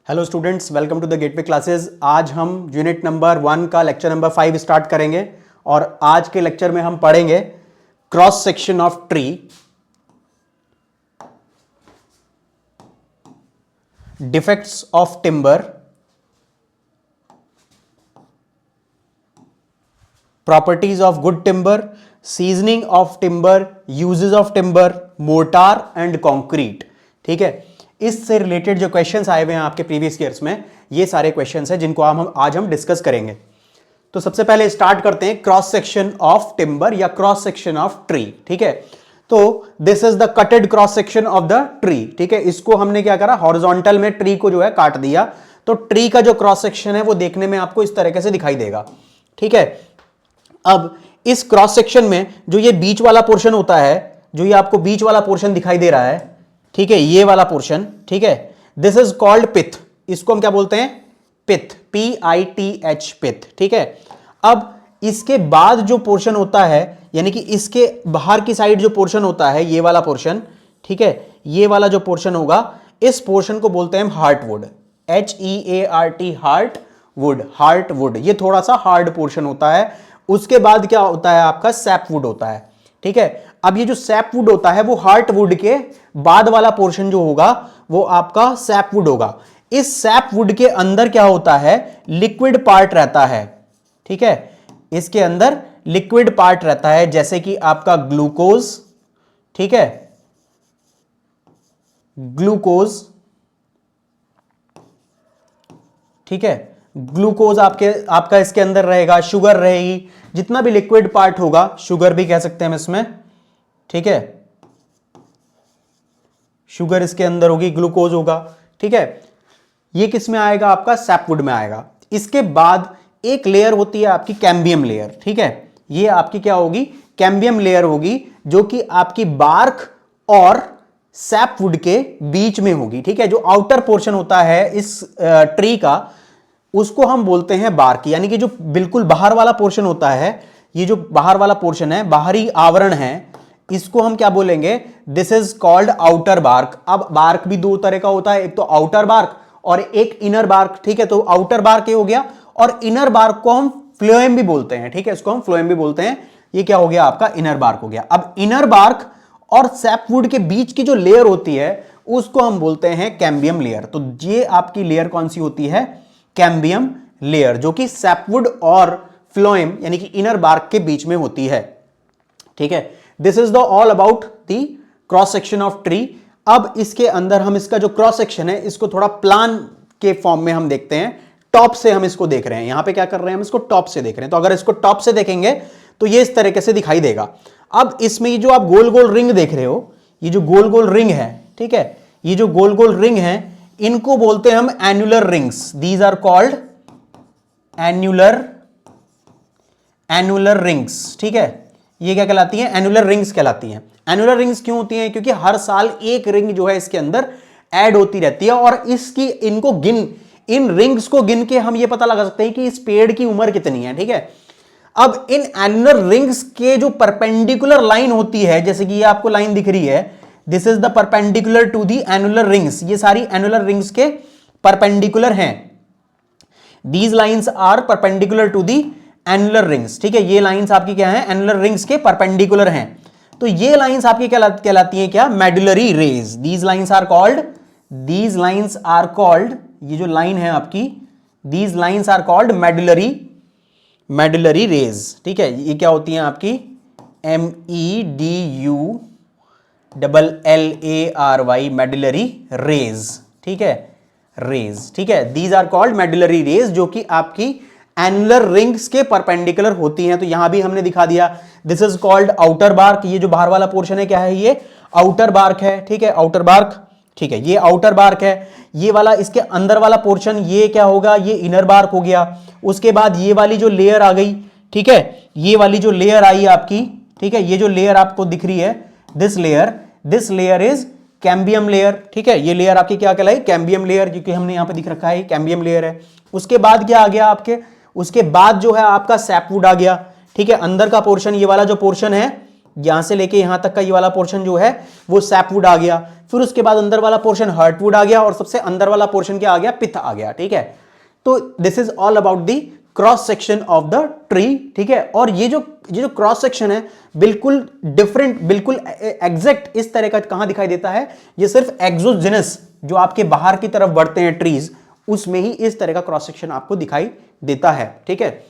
Hello students, welcome to the gateway classes. आज हम unit number 1 का लेक्चर नंबर 5 स्टार्ट करेंगे और आज के लेक्चर में हम पढ़ेंगे cross section of tree, defects of timber, properties of good timber, seasoning of timber, uses of timber, mortar and concrete. ठीक है, इससे रिलेटेड जो क्वेश्चंस आए हुए हैं आपके प्रीवियस ईयर्स में, ये सारे क्वेश्चंस हैं जिनको आज हम डिस्कस करेंगे। तो सबसे पहले स्टार्ट करते हैं क्रॉस सेक्शन ऑफ टिम्बर या क्रॉस सेक्शन ऑफ ट्री। ठीक है, तो this is the कटेड cross section of the tree. ठीक है, इसको हमने क्या करा, हॉरिजॉन्टल में ट्री को जो है काट दिया। तो ट्री का जो क्रॉस सेक्शन है वो देखने में आपको इस तरीके से दिखाई देगा। ठीक है, अब इस क्रॉस सेक्शन में जो ये बीच वाला पोर्शन होता है, जो ये आपको बीच वाला पोर्शन दिखाई दे रहा है, ठीक है, ये वाला पोर्शन, ठीक है, दिस इज कॉल्ड पिथ। इसको हम क्या बोलते हैं? पिथ, PITH, पिथ। ठीक है, अब इसके बाद जो पोर्शन होता है, यानी कि इसके बाहर की साइड जो पोर्शन होता है, ये वाला पोर्शन, ठीक है, ये वाला जो पोर्शन होगा, इस पोर्शन को बोलते हैं हम हार्टवुड, HEART, हार्टवुड, हार्टवुड। ये थोड़ा सा हार्ड पोर्शन होता है। उसके बाद क्या होता है आपका? सैपवुड होता है। ठीक है, अब ये जो सैपवुड होता है वो हार्टवुड के बाद वाला पोर्शन जो होगा वो आपका सैपवुड होगा। इस सैपवुड के अंदर क्या होता है? लिक्विड पार्ट रहता है। ठीक है, इसके अंदर लिक्विड पार्ट रहता है, जैसे कि आपका ग्लूकोज, ठीक है, ग्लूकोज, ठीक है, ग्लूकोज आपका इसके अंदर रहेगा, शुगर रहेगी, जितना भी लिक्विड पार्ट होगा, शुगर भी कह सकते हैं हम इसमें। ठीक है, शुगर इसके अंदर होगी, ग्लूकोज होगा। ठीक है, ये किस में आएगा? आपका सैपवुड में आएगा। इसके बाद एक लेयर होती है आपकी कैम्बियम लेयर। ठीक है, ये आपकी क्या होगी? कैम्बियम लेयर होगी, जो कि आपकी बार्क और सैपवुड के बीच में होगी। ठीक है, जो आउटर पोर्शन होता है इस ट्री का, उसको हम बोलते हैं बार्क, यानी कि जो बिल्कुल बाहर वाला पोर्शन होता है, ये जो बाहर वाला पोर्शन है, बाहरी आवरण है, इसको हम क्या बोलेंगे? This is called outer bark. अब बार्क भी दो तरह का होता है, एक तो आउटर बार्क और एक इनर बार्क। ठीक है, तो आउटर बार्क ये हो गया, और इनर बार्क को हम फ्लोएम भी बोलते हैं। ठीक है, इसको हम फ्लोएम भी बोलते हैं। ये क्या हो गया? आपका इनर बार्क हो गया। अब इनर बार्क और सैपवुड के बीच की जो लेयर होती है उसको हम बोलते हैं कैम्बियम लेयर। तो ये आपकी लेयर कौन सी होती है? कैम्बियम लेयर, जो कि सैपवुड और फ्लोएम यानी कि इनर बार्क के बीच में होती है। ठीक है, this is the all about the cross section of tree. अब इसके अंदर हम इसका जो क्रॉस सेक्शन है इसको थोड़ा प्लान के फॉर्म में हम देखते हैं। टॉप से हम इसको देख रहे हैं, यहां पे क्या कर रहे हैं? हम इसको टॉप से देख रहे हैं। तो अगर इसको टॉप से देखेंगे तो ये इस तरीके से दिखाई देगा। अब इसमें ये जो आप गोल गोल रिंग देख रहे हो, ये जो गोल गोल रिंग है, ठीक है, ये जो गोल गोल रिंग है, इनको बोलते हैं हम annular rings. These are called annular rings. ठीक है, ये क्या कहलाती हैं? एन्युलर रिंग्स कहलाती हैं। एन्युलर रिंग्स क्यों होती हैं? क्योंकि हर साल एक रिंग जो है इसके अंदर ऐड होती रहती है, और इन रिंग्स को गिन के हम ये पता लगा सकते हैं कि इस पेड़ की उम्र कितनी है। ठीक है, अब इन एन्युलर रिंग्स के जो परपेंडिकुलर लाइन होती है, जैसे कि ये आपको लाइन दिख रही है, this is the perpendicular to the annular rings. ये सारी एन्युलर रिंग्स के परपेंडिकुलर हैं। These lines are perpendicular to the annular rings. ठीक है, ये लाइंस आपकी क्या है? एन्युलर रिंग्स के परपेंडिकुलर हैं। तो ये लाइंस आपकी कहलाती हैं क्या? Medullary rays. These lines are called, ये जो लाइन है आपकी, these lines are called medullary rays. ठीक है, ये क्या होती हैं आपकी? MEDULLARY, medullary rays. ठीक है, रेज। ठीक है, these are called medullary rays, जो कि आपकी एन्युलर रिंग्स के परपेंडिकुलर होती हैं। तो यहां भी हमने दिखा दिया, this is called outer bark. ये जो बाहर वाला पोर्शन है क्या है? ये आउटर बार्क है। ठीक है, आउटर बार्क। ठीक है, ये आउटर बार्क है। ये वाला इसके अंदर वाला पोर्शन, ये क्या होगा? ये इनर बार्क हो गया। उसके बाद ये वाली जो लेयर आ गई, ठीक है, ये वाली जो लेयर आई आपकी, ठीक है, ये जो लेयर आपको दिख रही है, this layer is cambium layer. ठीक है, ये लेयर आपकी क्या कहलाई? कैम्बियम लेयर, क्योंकि हमने यहां पे दिख रखा है कैम्बियम लेयर है। उसके बाद क्या आ गया आपके? उसके बाद जो है आपका सैपवुड आ गया। ठीक है, अंदर का पोर्शन, ये वाला जो पोर्शन है, यहां से लेके यहां तक का ये वाला पोर्शन जो है वो सैपवुड आ गया, फिर उसके बाद अंदर वाला पोर्शन हार्टवुड आ गया और सबसे अंदर वाला पोर्शन क्या आ गया, पिथ आ गया। ठीक है, तो this is all about the cross section of the tree. ठीक है, और ये जो क्रॉस सेक्शन है बिल्कुल डिफरेंट, बिल्कुल एग्जैक्ट इस तरह का कहां दिखाई देता है, ये सिर्फ एक्सोजेनस जो आपके बाहर की तरफ बढ़ते हैं ट्रीज, उसमें ही इस तरह का क्रॉस सेक्शन आपको दिखाई देता है। ठीक है,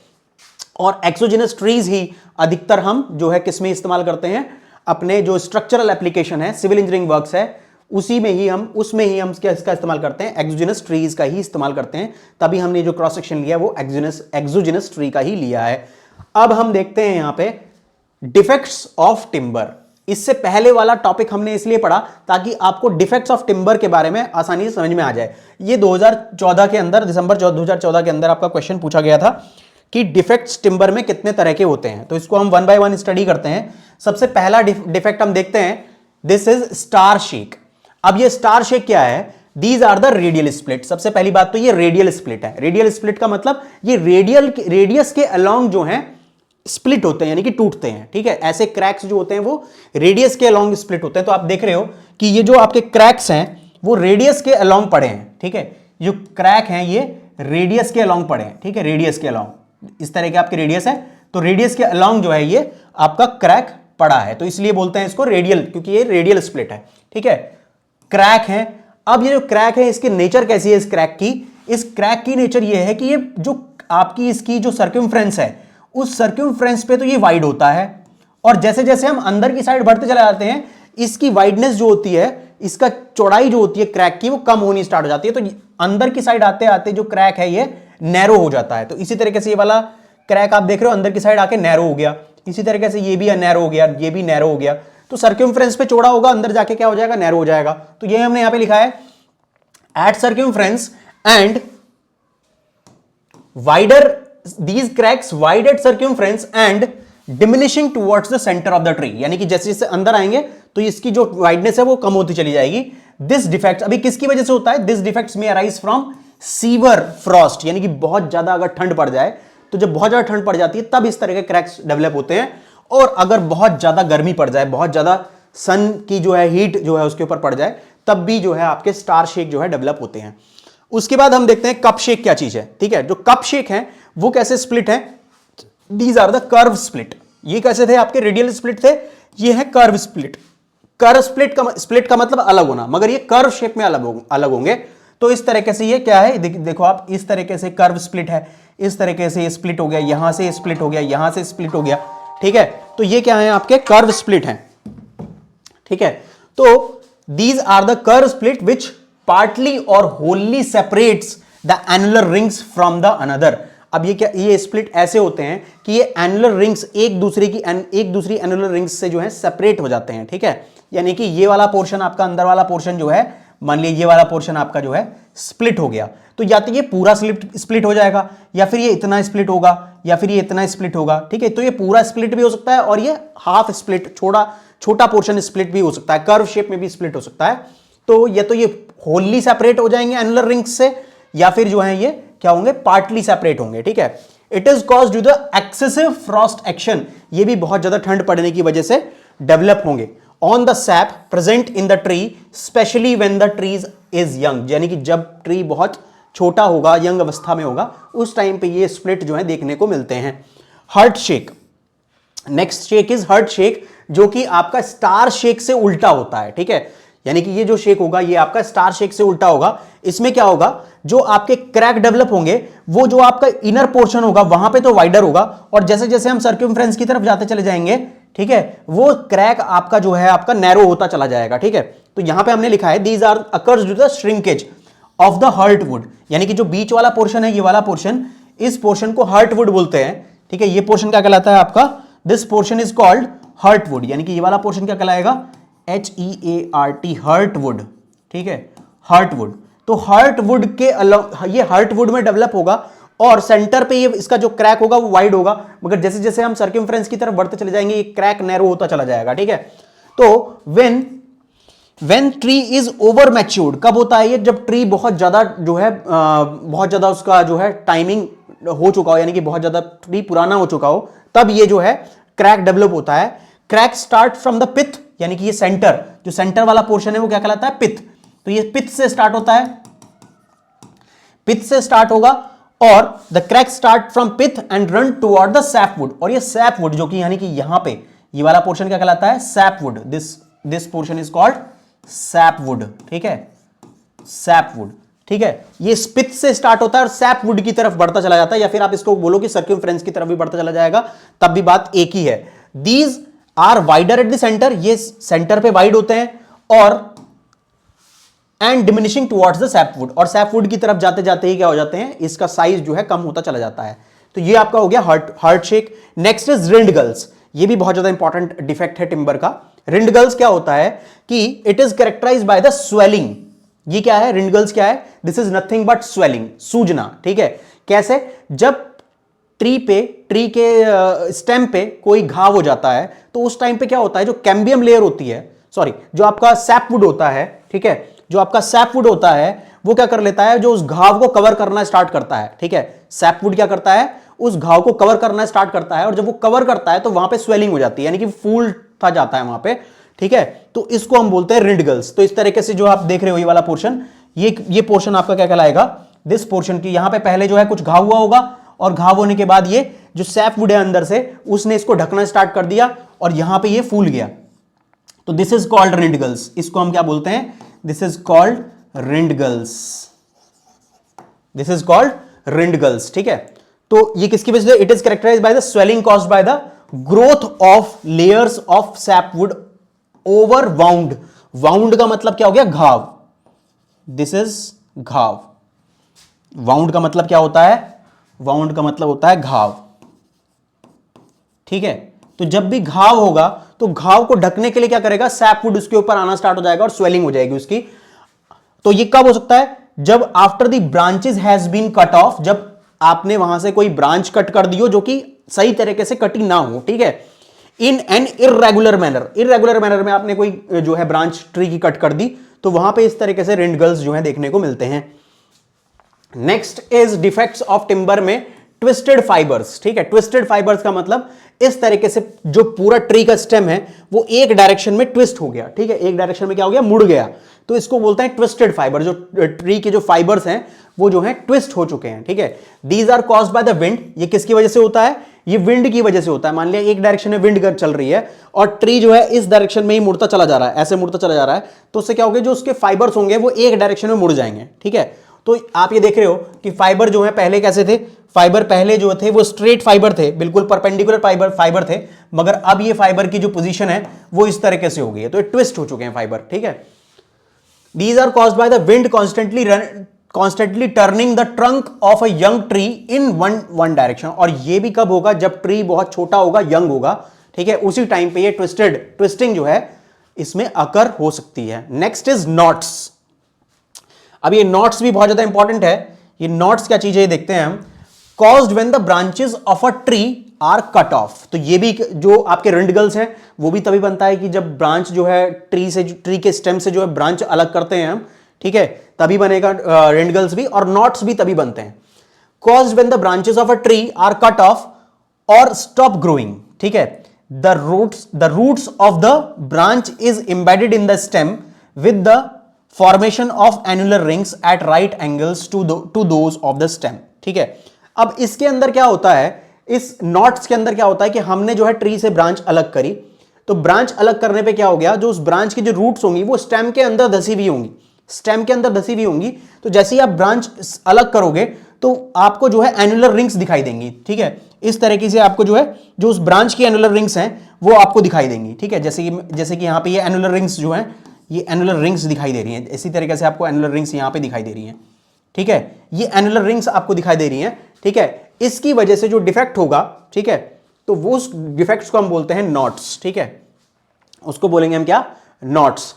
और एक्सोजेनस ट्रीज ही अधिकतर हम जो है किसमें इस्तेमाल करते हैं, अपने जो स्ट्रक्चरल एप्लीकेशन है, सिविल इंजीनियरिंग वर्क्स है, उसमें ही हम क्या इसका इस्तेमाल करते हैं, एक्सोजेनस ट्रीज का ही इस्तेमाल करते हैं। तभी हमने जो क्रॉस सेक्शन लिया वो एक्सोजेनस ट्री का ही लिया है। अब हम देखते हैं यहां पे डिफेक्ट्स ऑफ टिम्बर। इससे पहले वाला टॉपिक हमने इसलिए पढ़ा ताकि आपको डिफेक्ट्स ऑफ टिम्बर के बारे में आसानी से समझ में आ जाए। ये 2014 के अंदर, दिसंबर 2014 के अंदर आपका क्वेश्चन पूछा गया था कि डिफेक्ट्स टिम्बर में कितने तरह के होते हैं, तो इसको हम 1 बाय 1 स्टडी करते हैं। सबसे पहला डिफेक्ट हम देखते हैं, दिस इज स्टार शेक। अब ये स्टार शेक क्या है, these are the radial split. सबसे पहली बात तो ये रेडियल स्प्लिट है। रेडियल स्प्लिट का मतलब ये रेडियस के अलोंग जो है स्प्लिट होते हैं, यानी कि टूटते हैं। ठीक है, ऐसे क्रैक्स जो होते हैं वो रेडियस के अलोंग स्प्लिट होते हैं। तो आप देख रहे हो कि ये जो आपके क्रैक्स हैं वो रेडियस के अलोंग पड़े हैं। ठीक है, जो क्रैक हैं ये रेडियस के अलोंग पड़े हैं। ठीक है, रेडियस के अलोंग इस तरह के आपके रेडियस है, तो रेडियस के अलोंग जो है ये आपका क्रैक पड़ा है, तो इसलिए बोलते हैं इसको रेडियल, क्योंकि ये रेडियल स्प्लिट है। ठीक है, क्रैक है। अब ये जो क्रैक है इसकी नेचर कैसी है, इस क्रैक की नेचर ये है कि ये जो आपकी इसकी जो सर्कमफ्रेंस है उस सर्कमफ्रेंस पे तो ये वाइड होता है, और जैसे जैसे हम अंदर की साइड बढ़ते चले जाते हैं इसकी वाइडनेस जो होती है, इसका चौड़ाई जो होती है क्रैक की, वो कम होनी स्टार्ट हो जाती है। तो अंदर की साइड आते आते जो क्रैक है ये नैरो हो जाता है। तो इसी तरीके से ये वाला क्रैक आप देख रहे हो अंदर की साइड आके नैरो हो गया, इसी तरीके से ये भी नैरो हो गया, ये भी नैरो हो गया। तो सर्कमफ्रेंस पे चौड़ा होगा, अंदर जाके क्या हो जाएगा, नैरो हो जाएगा। तो ये हमने यहां पे लिखा है at circumference and wider, these cracks wide at circumference and diminishing towards the center of the tree, यानी कि जैसे जैसे अंदर आएंगे तो इसकी जो वाइडनेस है वो कम होती चली जाएगी। दिस डिफेक्ट अभी किसकी वजह से होता है, दिस डिफेक्ट्स में अराइज फ्रॉम सीवर फ्रॉस्ट, यानी कि बहुत ज्यादा अगर ठंड पड़ जाए, तो जब बहुत ज्यादा ठंड पड़ जाती है तब इस तरह के क्रैक्स डेवलप होते हैं। और अगर बहुत ज्यादा गर्मी पड़ जाए, बहुत ज्यादा सन की जो है हीट जो है उसके ऊपर पड़ जाए, तब भी जो है आपके स्टार शेक जो है डेवलप होते हैं। उसके बाद हम देखते हैं कप शेक क्या चीज है। ठीक है, जो कप शेक है वो कैसे स्प्लिट है, these are the curve split. ये कैसे थे, आपके रेडियल स्प्लिट थे, ये है कर्व स्प्लिट। कर्व स्प्लिट का मतलब अलग होना, मगर ये कर्व शेप में अलग होंगे। तो इस तरीके से ये क्या है, देखो आप, इस तरीके से कर्व स्प्लिट है, इस तरीके से ये स्प्लिट हो गया, यहां से स्प्लिट हो गया, यहां से स्प्लिट हो गया। ठीक है, तो ये क्या है, आपके कर्व स्प्लिट है। ठीक है, तो these are the curve split which partly और wholly separates the annular rings from the another. अब ये क्या, ये स्प्लिट ऐसे होते हैं कि ये एनुलर रिंग्स एक दूसरी एनुलर रिंग्स से जो है सेपरेट हो जाते हैं। ठीक है, यानी कि ये वाला पोर्शन आपका, अंदर वाला पोर्शन जो है, मान लीजिए ये वाला पोर्शन आपका जो है स्प्लिट हो गया, तो या तो ये पूरा स्प्लिट हो जाएगा, या फिर ये इतना स्प्लिट होगा, या फिर ये इतना स्प्लिट होगा। ठीक है, तो ये पूरा स्प्लिट भी हो सकता है और ये हाफ स्प्लिट, छोटा पोर्शन स्प्लिट भी हो सकता है, कर्व शेप में भी स्प्लिट हो सकता है। तो ये होलली सेपरेट हो जाएंगे एनुलर रिंग्स से, या फिर जो है ये क्या होंगे, पार्टली सेपरेट होंगे। ठीक है, it is caused due the excessive Frost action, ये भी बहुत ज्यादा ठंड पड़ने की वजह से डेवलप होंगे on the SAP present in the tree, specially when the trees is young, यानी कि जब ट्री बहुत छोटा होगा, यंग अवस्था में होगा, उस टाइम पे ये स्प्लिट जो है देखने को मिलते हैं। Heart shake, next shake is heart shake, जो कि आपका स्टार शेक से उल्टा होता है। ठीक है, यानी कि ये जो शेक होगा ये आपका स्टार शेक से उल्टा होगा। इसमें क्या होगा, जो आपके क्रैक डेवलप होंगे वो जो आपका इनर पोर्शन होगा वहां पे तो वाइडर होगा, और जैसे जैसे हम सर्कमफ्रेंस की तरफ जाते चले जाएंगे, ठीक है, वो क्रैक आपका जो है आपका नैरो होता चला जाएगा। ठीक है, तो यहां पे हमने लिखा है these are occurs due to the shrinkage of the heartwood, यानी कि जो बीच वाला पोर्शन है, ये वाला पोर्शन, इस पोर्शन को हर्टवुड बोलते हैं। ठीक है, ये पोर्शन क्या कहलाता है आपका, this portion is called heartwood, यानी कि ये वाला पोर्शन क्या कहलाएगा, HEART, हर्टवुड। ठीक है, हर्टवुड, तो हर्टवुड के ये हर्टवुड में डेवलप होगा, और सेंटर पे ये इसका जो क्रैक होगा वो वाइड होगा, मगर जैसे जैसे हम सर्कमफ्रेंस की तरफ बढ़ते चले जाएंगे ये क्रैक नैरो होता चला जाएगा। ठीक है, तो when tree is over matured, कब होता है ये, जब ट्री बहुत ज्यादा जो है बहुत ज्यादा उसका जो है टाइमिंग हो चुका हो, यानी कि बहुत ज्यादा ट्री पुराना हो चुका हो, तब ये जो है क्रैक डेवलप होता है। Crack start from the pith, यानी कि ये सेंटर, जो सेंटर वाला पोर्शन है वो क्या कहलाता है? पिथ। तो ये पिथ से स्टार्ट होता है, पिथ से स्टार्ट होगा, और the crack start from pith and run toward the sapwood, और ये सैपवुड जो कि यानी कि यहां पे ये वाला पोर्शन क्या कहलाता है? Sapwood. This portion is called sapwood, ठीक है, सैपवुड, ठीक है। ये पिथ से स्टार्ट होता है और सैपवुड की तरफ बढ़ता चला जाता है, या फिर आप इसको बोलो कि सर्कमफ्रेंस की तरफ भी बढ़ता चला जाएगा, तब भी बात एक ही है। These are wider at the centre, ये सेंटर पे वाइड होते हैं, और and diminishing towards the sapwood, और सैपवुड की तरफ जाते जाते ही क्या हो जाते हैं? इसका साइज जो है कम होता चला जाता है। तो ये आपका हो गया हार्ट शेक। नेक्स्ट इज रिंडगल्स, ये भी बहुत ज्यादा इंपॉर्टेंट डिफेक्ट है टिम्बर का। रिंडगल्स क्या होता है कि it is characterized by the swelling. ये क्या है? रिंडगल्स क्या है? This is nothing but swelling, सूजना, ठीक है। कैसे? जब ट्री के स्टेम पे कोई घाव हो जाता है तो उस टाइम पे क्या होता है? जो कैम्बियम लेयर होती है, सॉरी, जो आपका सैपवुड होता है, ठीक है, जो आपका सैपवुड होता है वो क्या कर लेता है? जो उस घाव को कवर करना स्टार्ट करता है, ठीक है। सैपवुड क्या करता है? उस घाव को कवर करना स्टार्ट करता है, और जब वो कवर करता है तो वहां पे स्वेलिंग हो जाती है, यानी कि फूल था जाता है वहां पे, ठीक है। तो इसको हम बोलते हैं रिंडगल्स। तो इस तरीके से जो आप देख रहे हो ये वाला पोर्शन, ये पोर्शन आपका क्या कहलाएगा? दिस पोर्शन की यहां पे पहले जो है कुछ घाव हुआ होगा, और घाव होने के बाद ये जो सैपवुड है अंदर से उसने इसको ढकना स्टार्ट कर दिया, और यहां पे ये फूल गया। तो दिस इज कॉल्ड रिंडगल्स। इसको हम क्या बोलते हैं? This is called rindgalls. This is called rindgalls, ठीक है। तो ये किसकी वजह से? It is characterized by the swelling caused by the growth of layers of sapwood over wound. Wound का मतलब क्या हो गया? घाव। दिस इज घाव। वाउंड का मतलब क्या होता है? वाउंड का मतलब होता है घाव, ठीक है। तो जब भी घाव होगा तो घाव को ढकने के लिए क्या करेगा? सैपवुड उसके ऊपर आना स्टार्ट हो जाएगा और स्वेलिंग हो जाएगी उसकी। तो ये कब हो सकता है? जब after the branches has been cut off, जब आपने वहां से कोई ब्रांच कट कर दी हो जो कि सही तरीके से कटी ना हो, ठीक है। In an irregular manner, irregular manner में आपने कोई जो है ब्रांच ट्री की कट कर दी, तो वहां पे इस तरीके से रिंडगल्स जो है देखने को मिलते हैं। Next is defects of timber में ट्विस्टेड फाइबर्स, ठीक है। ट्विस्टेड फाइबर्स का मतलब इस तरीके से जो पूरा ट्री का स्टेम है वो एक डायरेक्शन में ट्विस्ट हो गया, ठीक है, एक डायरेक्शन में क्या हो गया? मुड़ गया। तो इसको बोलते हैं ट्विस्टेड फाइबर। जो ट्री के जो फाइबर्स हैं वो जो है ट्विस्ट हो चुके हैं, ठीक है। These are caused by the wind. ये किसकी वजह से होता है? ये विंड की वजह से होता है। मान लिया एक डायरेक्शन में विंड चल रही है और ट्री जो है इस डायरेक्शन में ही मुड़ता चला जा रहा है, ऐसे मुड़ता चला जा रहा है, तो उससे क्या होगा? जो उसके फाइबर्स होंगे वो एक डायरेक्शन में मुड़ जाएंगे, ठीक है। तो आप ये देख रहे हो कि फाइबर जो है पहले कैसे थे? फाइबर पहले जो थे वो स्ट्रेट फाइबर थे, बिल्कुल परपेंडिकुलर फाइबर थे, मगर अब ये फाइबर की जो पोजीशन है वो इस तरीके से हो गई है, तो ये ट्विस्ट हो चुके हैं फाइबर, ठीक है। These are caused by the wind constantly turning the trunk of a young tree in one direction। और ये भी कब होगा? जब ट्री बहुत छोटा होगा, यंग होगा, ठीक है, उसी टाइम पे ये ट्विस्टिंग जो है इसमें अकर हो सकती है। Next is knots. अब ये नॉट्स भी बहुत ज्यादा इंपॉर्टेंट है। ये नॉट्स क्या चीज है देखते हैं हम। Caused when the branches of a tree are cut off। तो ये भी जो आपके रिंडगल्स हैं वो भी तभी बनता है कि जब ब्रांच जो है ट्री के स्टेम से जो है ब्रांच अलग करते हैं हम, ठीक है, तभी बनेगा रिंडगल्स भी, और नॉट्स भी तभी बनते हैं। Caused when the branches of a tree are cut off or stop growing, ठीक है, the roots of the branch is embedded in the stem with the formation of annular rings at right angles to those of the stem, ठीक है। अब इसके अंदर क्या होता है? इस नॉट्स के अंदर क्या होता है कि हमने जो है ट्री से ब्रांच अलग करी, तो ब्रांच अलग करने पे क्या हो गया? जो उस ब्रांच की जो रूट्स होंगी वो स्टेम के अंदर धसी हुई होंगी, स्टेम के अंदर धसी हुई होंगी। तो जैसे ही आप ब्रांच अलग करोगे तो आपको जो है एनुलर रिंग्स दिखाई देंगी, ठीक है। इस तरीके से आपको जो है जो उस ब्रांच की एनुलर रिंग्स हैं वो आपको दिखाई देंगी, ठीक है। जैसे कि यहाँ पे ये एनुलर रिंग्स जो हैं, ये एनुलर रिंग्स दिखाई दे रही हैं। इसी तरीके से आपको एनुलर रिंग्स यहाँ पे दिखाई दे रही हैं, ठीक है। ये एनुलर रिंग्स आपको दिखाई दे रही हैं, ठीक है। इसकी वजह से जो डिफेक्ट होगा, ठीक है, तो वो उस डिफेक्ट्स को हम बोलते हैं नॉट्स, ठीक है, उसको बोलेंगे हम क्या? नॉट्स।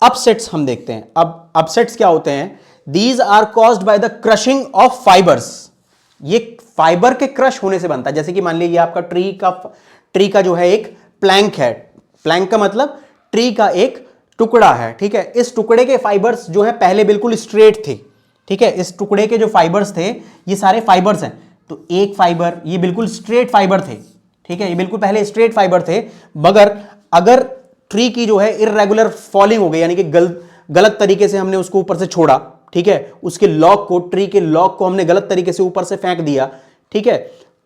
अपसेट्स हम देखते हैं। अब अपसेट्स क्या होते हैं? These are caused by the crushing of fibres. ये फाइबर के क्रश होने से बनता है। जैसे कि मान लीजिए आपका ट्री का जो है एक प्लैंक है। प्लैंक का मतलब ट्री का एक टुकड़ा है, ठीक है। इस टुकड़े के फाइबर्स जो है पहले बिल्कुल स्ट्रेट थे, ठीक है। इस टुकड़े के जो फाइबर्स थे ये सारे फाइबर्स हैं, तो एक फाइबर ये बिल्कुल स्ट्रेट फाइबर थे, ठीक है, ये बिल्कुल पहले स्ट्रेट फाइबर थे, मगर अगर ट्री की जो है इररेगुलर फॉलिंग हो गई, यानी कि गलत तरीके से हमने उसको ऊपर से छोड़ा, ठीक है, उसके लॉक को, ट्री के लॉक को हमने गलत तरीके से ऊपर से फेंक दिया, ठीक है,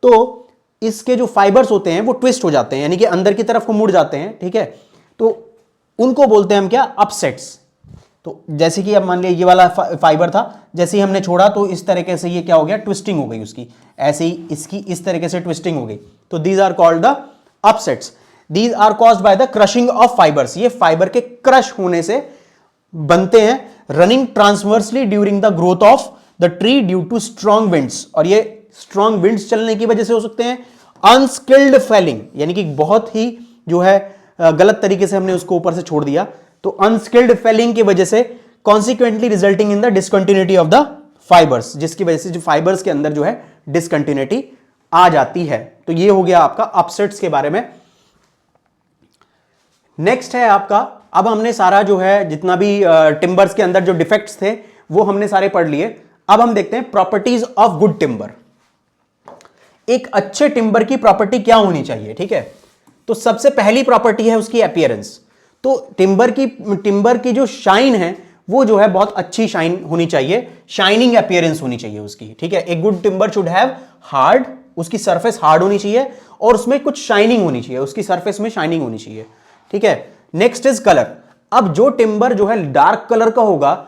तो इसके जो फाइबर्स होते हैं वो ट्विस्ट हो जाते हैं, यानी कि अंदर की तरफ को मुड़ जाते हैं, ठीक है, तो उनको बोलते हैं हम क्या, अपसेट्स। तो जैसे कि अब मान लिया ये वाला फाइबर था, जैसे ही हमने छोड़ा तो इस तरीके से ये क्या हो गया, ट्विस्टिंग हो गई उसकी, ऐसे ही इसकी इस तरीके से ट्विस्टिंग हो गई, तो these are called the upsets. These are caused by the crushing of fibres, ये फाइबर के क्रश होने से बनते हैं, running transversely during the growth of the tree due to strong winds, और ये स्ट्रॉन्ग विंड्स चलने की वजह से हो सकते हैं। अनस्किल्ड फेलिंग, यानी कि बहुत ही जो है गलत तरीके से हमने उसको ऊपर से छोड़ दिया, तो अनस्किल्ड फेलिंग की वजह से consequently resulting in the discontinuity of the fibres, जिसकी वजह से जो फाइबर्स के अंदर जो है डिसकंटिन्यूटी आ जाती है। तो ये हो गया आपका अपसेट्स के बारे में। नेक्स्ट है आपका, अब हमने सारा जो है जितना भी टिम्बर्स के अंदर जो डिफेक्ट्स थे वो हमने सारे पढ़ लिए। अब हम देखते हैं प्रॉपर्टीज ऑफ गुड टिम्बर। एक अच्छे टिम्बर की प्रॉपर्टी क्या होनी चाहिए, ठीक है, तो सबसे पहली प्रॉपर्टी है उसकी अपीयरेंस। तो टिम्बर की जो शाइन है वो जो है बहुत अच्छी शाइन होनी चाहिए, शाइनिंग अपीयरेंस होनी चाहिए उसकी, ठीक है। एक good timber should have hard, उसकी सरफेस हार्ड होनी चाहिए और उसमें कुछ शाइनिंग होनी चाहिए, उसकी सरफेस में शाइनिंग होनी चाहिए, ठीक है। Next is colour. अब जो टिम्बर जो है डार्क कलर का होगा,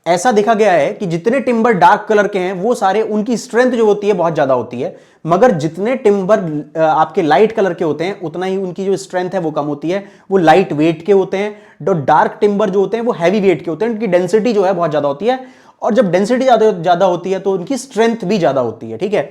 ऐसा देखा गया है कि जितने टिम्बर डार्क कलर के हैं वो सारे, उनकी स्ट्रेंथ जो होती है बहुत ज्यादा होती है, मगर जितने टिम्बर आपके लाइट कलर के होते हैं उतना ही उनकी जो स्ट्रेंथ है वो कम होती है, वो लाइट वेट के होते हैं। जो डार्क टिम्बर जो होते हैं वो हैवी वेट के होते हैं, उनकी डेंसिटी जो है बहुत ज्यादा होती है, और जब डेंसिटी ज्यादा होती है तो उनकी स्ट्रेंथ भी ज्यादा होती है, ठीक है।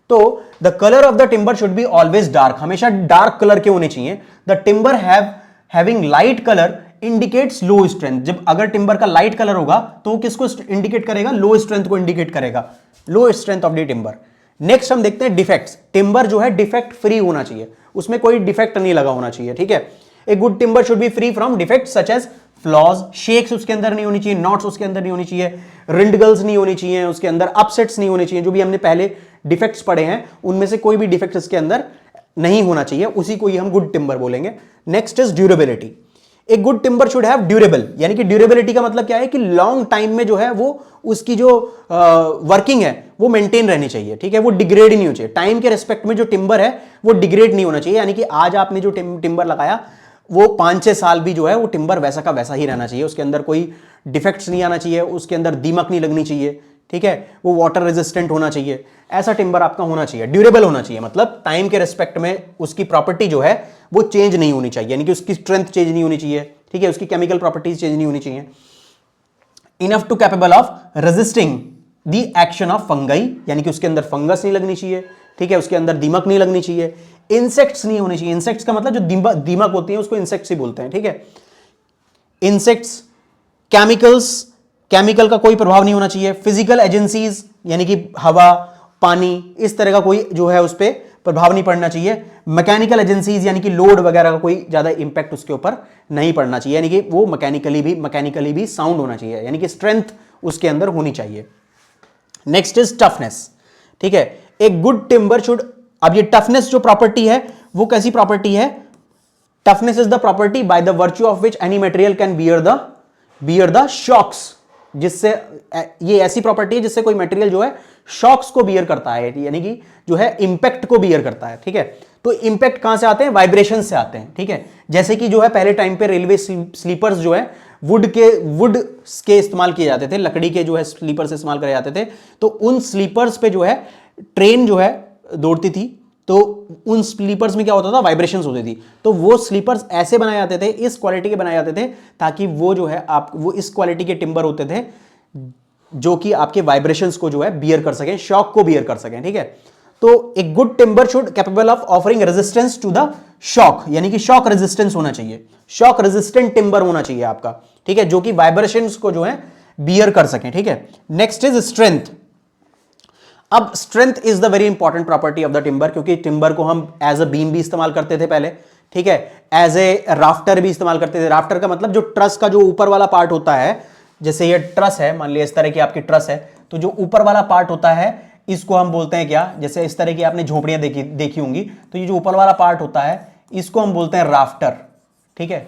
तो the colour of the timber should be always dark, हमेशा डार्क कलर के होने चाहिए। The timber having light colour indicates low strength. जब अगर टिम्बर का लाइट कलर होगा तो वो किसको इंडिकेट करेगा, लो स्ट्रेंथ को इंडिकेट करेगा, low strength of the timber. Next हम देखते हैं डिफेक्ट्स। टिम्बर जो है डिफेक्ट फ्री होना चाहिए, उसमें कोई डिफेक्ट नहीं लगा होना चाहिए, ठीक है। A good timber should be free from defect such as flaws, shakes उसके अंदर नहीं होनी चाहिए, नॉट्स उसके अंदर नहीं होनी चाहिए, रिंडगल्स नहीं होनी चाहिए उसके अंदर, अपसेट्स नहीं होने चाहिए। जो भी हमने पहले डिफेक्ट्स पढ़े हैं उनमें से कोई भी डिफेक्ट इसके अंदर नहीं होना चाहिए, उसी को ही हम गुड टिम्बर बोलेंगे। Next is durability. एक good timber should have durable, यानी कि ड्यूरेबिलिटी का मतलब क्या है कि लॉन्ग टाइम में जो है वो उसकी जो वर्किंग है वो मेंटेन रहनी चाहिए, ठीक है, वो डिग्रेड ही नहीं होना चाहिए। टाइम के रेस्पेक्ट में जो टिम्बर है वो डिग्रेड नहीं होना चाहिए, यानी कि आज आपने जो टिम्बर लगाया वो 5-6 साल भी जो है वो टिम्बर वैसा का वैसा ही रहना चाहिए, उसके अंदर कोई डिफेक्ट्स नहीं आना चाहिए, उसके अंदर दीमक नहीं लगनी चाहिए, ठीक है, वो वाटर रेजिस्टेंट होना चाहिए। ऐसा टिम्बर आपका होना चाहिए, ड्यूरेबल होना चाहिए, मतलब टाइम के रेस्पेक्ट में उसकी प्रॉपर्टी जो है वो चेंज नहीं होनी चाहिए, यानी कि उसकी स्ट्रेंथ चेंज नहीं होनी चाहिए, ठीक है, उसकी केमिकल प्रॉपर्टीज चेंज नहीं होनी चाहिए। Enough to capable of resisting the action of fungi, यानी कि उसके अंदर फंगस नहीं लगनी चाहिए, ठीक है, उसके अंदर दीमक नहीं लगनी चाहिए, इंसेक्ट्स नहीं होने चाहिए। इंसेक्ट्स का मतलब जो दीमक होती है उसको इंसेक्ट्स ही बोलते हैं, ठीक है। इंसेक्ट्स, केमिकल्स, केमिकल का कोई प्रभाव नहीं होना चाहिए। फिजिकल एजेंसीज, यानी कि हवा, पानी, इस तरह का कोई जो है उस पर प्रभाव नहीं पड़ना चाहिए। मैकेनिकल एजेंसीज, यानी कि लोड वगैरह का कोई ज्यादा इंपैक्ट उसके ऊपर नहीं पड़ना चाहिए, यानी कि वो मैकेनिकली भी साउंड होना चाहिए, यानी कि स्ट्रेंथ उसके अंदर होनी चाहिए। नेक्स्ट इज टफनेस, ठीक है। एक गुड टिम्बर शुड, अब ये टफनेस जो प्रॉपर्टी है वो कैसी प्रॉपर्टी है, toughness is the property by the virtue of which any material can bear the shocks, जिससे ये ऐसी प्रॉपर्टी है जिससे कोई मटेरियल जो है शॉक्स को बियर करता है, यानी कि जो है इंपैक्ट को बियर करता है, ठीक है। तो इंपैक्ट कहां से आते हैं, वाइब्रेशन से आते हैं, ठीक है। जैसे कि जो है पहले टाइम पे रेलवे स्लीपर्स जो है वुड के इस्तेमाल किए जाते थे, लकड़ी के जो है स्लीपर्स इस्तेमाल करे जाते थे, तो उन स्लीपर्स पे जो है ट्रेन जो है दौड़ती थी, तो उन स्लीपर्स में क्या होता था, वाइब्रेशंस होती थी। तो वो स्लीपर्स ऐसे बनाए जाते थे, इस क्वालिटी के बनाए जाते थे, ताकि वो जो है वो इस क्वालिटी के टिम्बर होते थे जो कि आपके वाइब्रेशंस को जो है बियर कर सकें, शॉक को बियर कर सकें, ठीक है। तो एक good timber should capable of offering resistance to the shock, यानी कि शॉक रेजिस्टेंस होना चाहिए, शॉक रेजिस्टेंट टिम्बर होना चाहिए आपका, ठीक है, जो कि वाइब्रेशंस को जो है बियर कर सकें, ठीक है। Next is strength. अब strength is the very important property of the timber, क्योंकि टिम्बर को हम एज अ बीम भी इस्तेमाल करते थे पहले, ठीक है, एज ए राफ्टर भी इस्तेमाल करते थे। राफ्टर का मतलब जो ट्रस का जो ऊपर वाला पार्ट होता है, जैसे ये ट्रस है, मान लिया इस तरह की आपकी ट्रस है, तो जो ऊपर वाला पार्ट होता है इसको हम बोलते हैं क्या, जैसे इस तरह की आपने झोपड़ियां देखी होंगी, तो ये जो ऊपर वाला पार्ट होता है इसको हम बोलते हैं राफ्टर, ठीक है,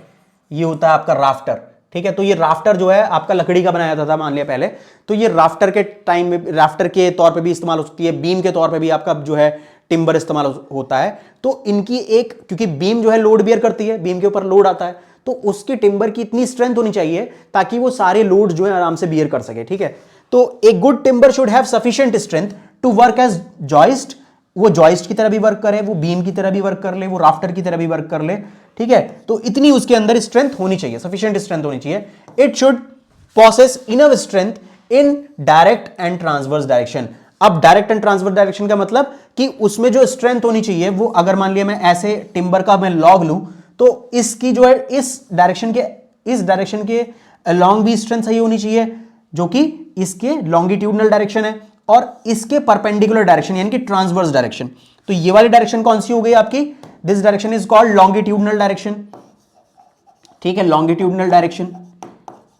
ये होता है आपका राफ्टर, ठीक है। तो ये राफ्टर जो है आपका लकड़ी का बनाया जाता था मान लिया पहले, तो ये राफ्टर के टाइम में राफ्टर के तौर पे भी इस्तेमाल हो सकती है, बीम के तौर पे भी आपका जो है टिम्बर इस्तेमाल होता है। तो इनकी एक, क्योंकि बीम जो है लोड बियर करती है, बीम के ऊपर लोड आता है, तो उसकी टिम्बर की इतनी स्ट्रेंथ होनी चाहिए ताकि वो सारे लोड जो है आराम से बियर कर सके, ठीक है। तो a good timber should have sufficient strength to work as joist, वो जॉइस्ट की तरह भी वर्क करे, वो बीम की तरह भी वर्क कर ले, वो राफ्टर की तरह भी वर्क कर ले, ठीक है। तो इतनी उसके अंदर स्ट्रेंथ होनी चाहिए, सफिशिएंट स्ट्रेंथ होनी चाहिए। It should possess enough strength in direct and transverse direction. अब डायरेक्ट एंड ट्रांसवर्स डायरेक्शन का मतलब कि उसमें जो स्ट्रेंथ होनी चाहिए वो, अगर मान लिया मैं ऐसे टिम्बर का मैं लॉग लूं, तो इसकी जो है इस डायरेक्शन के अलोंग भी स्ट्रेंथ सही होनी चाहिए, जो कि इसके लॉन्गिट्यूडनल डायरेक्शन है, और इसके परपेंडिकुलर डायरेक्शन यानी कि ट्रांसवर्स डायरेक्शन। तो ये वाली डायरेक्शन कौन सी हो गई आपकी, this direction is called longitudinal direction, ठीक है, लॉन्गिट्यूडनल डायरेक्शन,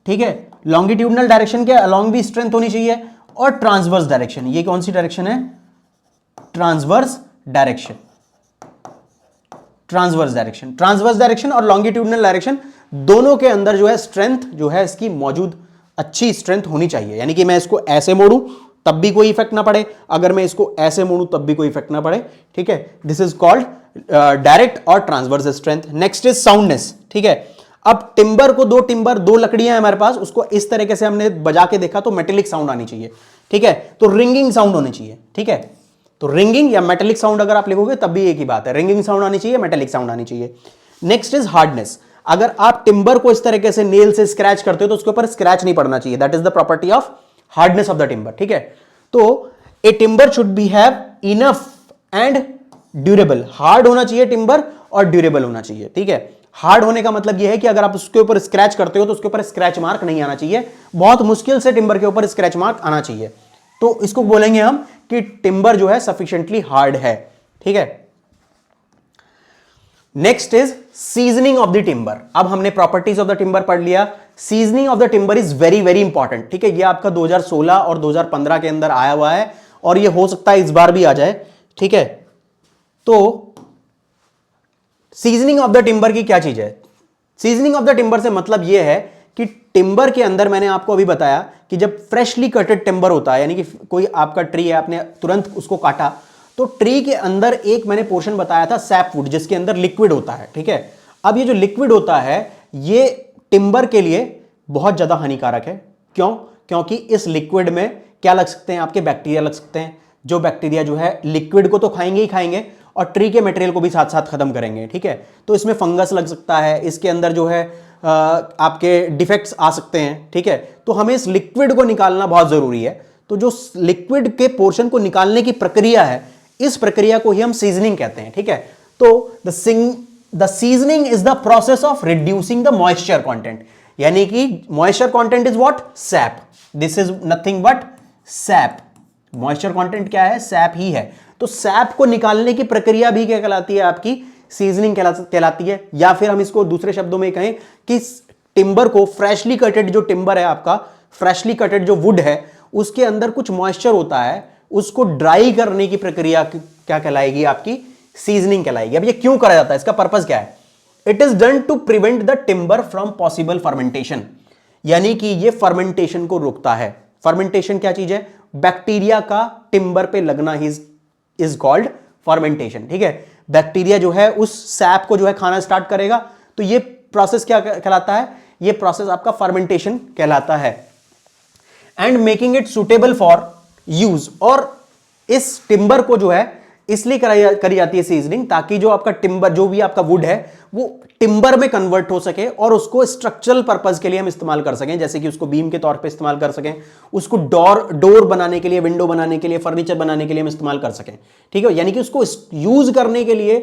ठीक है। लॉन्गिट्यूडनल डायरेक्शन के अलोंग भी स्ट्रेंथ होनी चाहिए, और ट्रांसवर्स डायरेक्शन, ये कौन सी डायरेक्शन है, ट्रांसवर्स डायरेक्शन, ट्रांसवर्स डायरेक्शन और लॉन्गिट्यूडनल डायरेक्शन दोनों के अंदर जो है स्ट्रेंथ जो है इसकी मौजूद, अच्छी स्ट्रेंथ होनी चाहिए। यानी कि मैं इसको ऐसे मोड़ूं तब भी कोई इफेक्ट ना पड़े, अगर मैं इसको ऐसे मोड़ूं तब भी कोई इफेक्ट ना पड़े, ठीक है। दिस इज कॉल्ड डायरेक्ट और transverse strength. Next is soundness, ठीक है। अब टिम्बर को, दो लकड़ियां हैं हमारे पास, उसको इस तरीके से हमने बजा के देखा तो मेटेलिक साउंड आनी चाहिए, ठीक है। तो रिंगिंग साउंड होनी चाहिए, ठीक है। तो रिंगिंग या मेटेलिक साउंड अगर आप लिखोगे तब भी एक ही बात है, रिंगिंग साउंड आनी चाहिए, मेटेलिक साउंड आनी चाहिए। Next is hardness. अगर आप टिम्बर को इस तरीके से नेल से स्क्रैच करते हो तो उसके ऊपर स्क्रैच नहीं पड़ना चाहिए, that is the property of hardness of the timber, ठीक है। तो a timber should be have enough and durable, hard होना चाहिए टिम्बर और ड्यूरेबल होना चाहिए, ठीक है। हार्ड होने का मतलब यह है कि अगर आप उसके ऊपर स्क्रैच करते हो तो उसके ऊपर स्क्रैच मार्क नहीं आना चाहिए, बहुत मुश्किल से टिम्बर के ऊपर स्क्रैच मार्क आना चाहिए, तो इसको बोलेंगे हम कि टिम्बर जो है सफिशिएंटली हार्ड है, ठीक है। Next is seasoning of the timber. अब हमने प्रॉपर्टीज ऑफ द टिम्बर पढ़ लिया, seasoning of the timber is very very important, ठीक है। ये आपका 2016 और 2015 के अंदर आया हुआ है और ये हो सकता है इस बार भी आ जाए, ठीक है। तो सीजनिंग ऑफ द टिम्बर की क्या चीज है, सीजनिंग ऑफ द टिम्बर से मतलब यह है कि टिम्बर के अंदर, मैंने आपको अभी बताया कि जब फ्रेशली कटेड टिम्बर होता है, यानी कि कोई आपका ट्री है, आपने तुरंत उसको काटा, तो ट्री के अंदर एक मैंने पोर्शन बताया था सैपवुड, जिसके अंदर लिक्विड होता है, ठीक है। अब ये जो लिक्विड होता है ये टिम्बर के लिए बहुत ज्यादा हानिकारक है। क्यों? क्योंकि इस लिक्विड में क्या लग सकते हैं, आपके बैक्टीरिया लग सकते हैं, जो बैक्टीरिया जो है लिक्विड को तो खाएंगे ही खाएंगे और ट्री के मटेरियल को भी साथ साथ खत्म करेंगे, ठीक है। तो इसमें फंगस लग सकता है, इसके अंदर जो है आपके डिफेक्ट्स आ सकते हैं, ठीक है। तो हमें इस लिक्विड को निकालना बहुत जरूरी है। तो जो लिक्विड के पोर्शन को निकालने की प्रक्रिया है, इस प्रक्रिया को ही हम सीजनिंग कहते हैं, ठीक है। तो the seasoning is the process of reducing the moisture content, यानी कि moisture content is what, SAP, this is nothing but SAP. Moisture content क्या है, सैप ही है। तो सैप को निकालने की प्रक्रिया भी क्या कहलाती है, आपकी सीजनिंग कहलाती है। या फिर हम इसको दूसरे शब्दों में कहें कि टिम्बर को, फ्रेशली कटेड जो टिम्बर है आपका, फ्रेशली कटेड जो वुड है, उसके अंदर कुछ मॉइस्चर होता है, उसको ड्राई करने की प्रक्रिया क्या कहलाएगी, आपकी सीजनिंग कहलाएगी। अब ये क्यों करा जाता है, इसका पर्पस क्या है? It is done to prevent the timber from possible fermentation, यानी कि ये फर्मेंटेशन को रोकता है। फर्मेंटेशन क्या चीज है? बैक्टीरिया का टिम्बर पे लगना इज कॉल्ड फर्मेंटेशन, ठीक है। बैक्टीरिया जो है उस सैप को जो है खाना स्टार्ट करेगा, तो ये प्रोसेस क्या कहलाता है? ये प्रोसेस आपका फर्मेंटेशन कहलाता है। And making it suitable for use, और इस टिम्बर को जो है इसलिए करी जाती है सीजनिंग, ताकि जो आपका टिम्बर, जो भी आपका वुड है, वो टिम्बर में कन्वर्ट हो सके और उसको स्ट्रक्चरल पर्पस के लिए हम इस्तेमाल कर सकें, जैसे कि उसको बीम के तौर पे इस्तेमाल कर सकें, उसको डोर बनाने के लिए, विंडो बनाने के लिए, फर्नीचर बनाने के लिए हम इस्तेमाल कर सकें, ठीक है। यानी कि उसको यूज करने के लिए,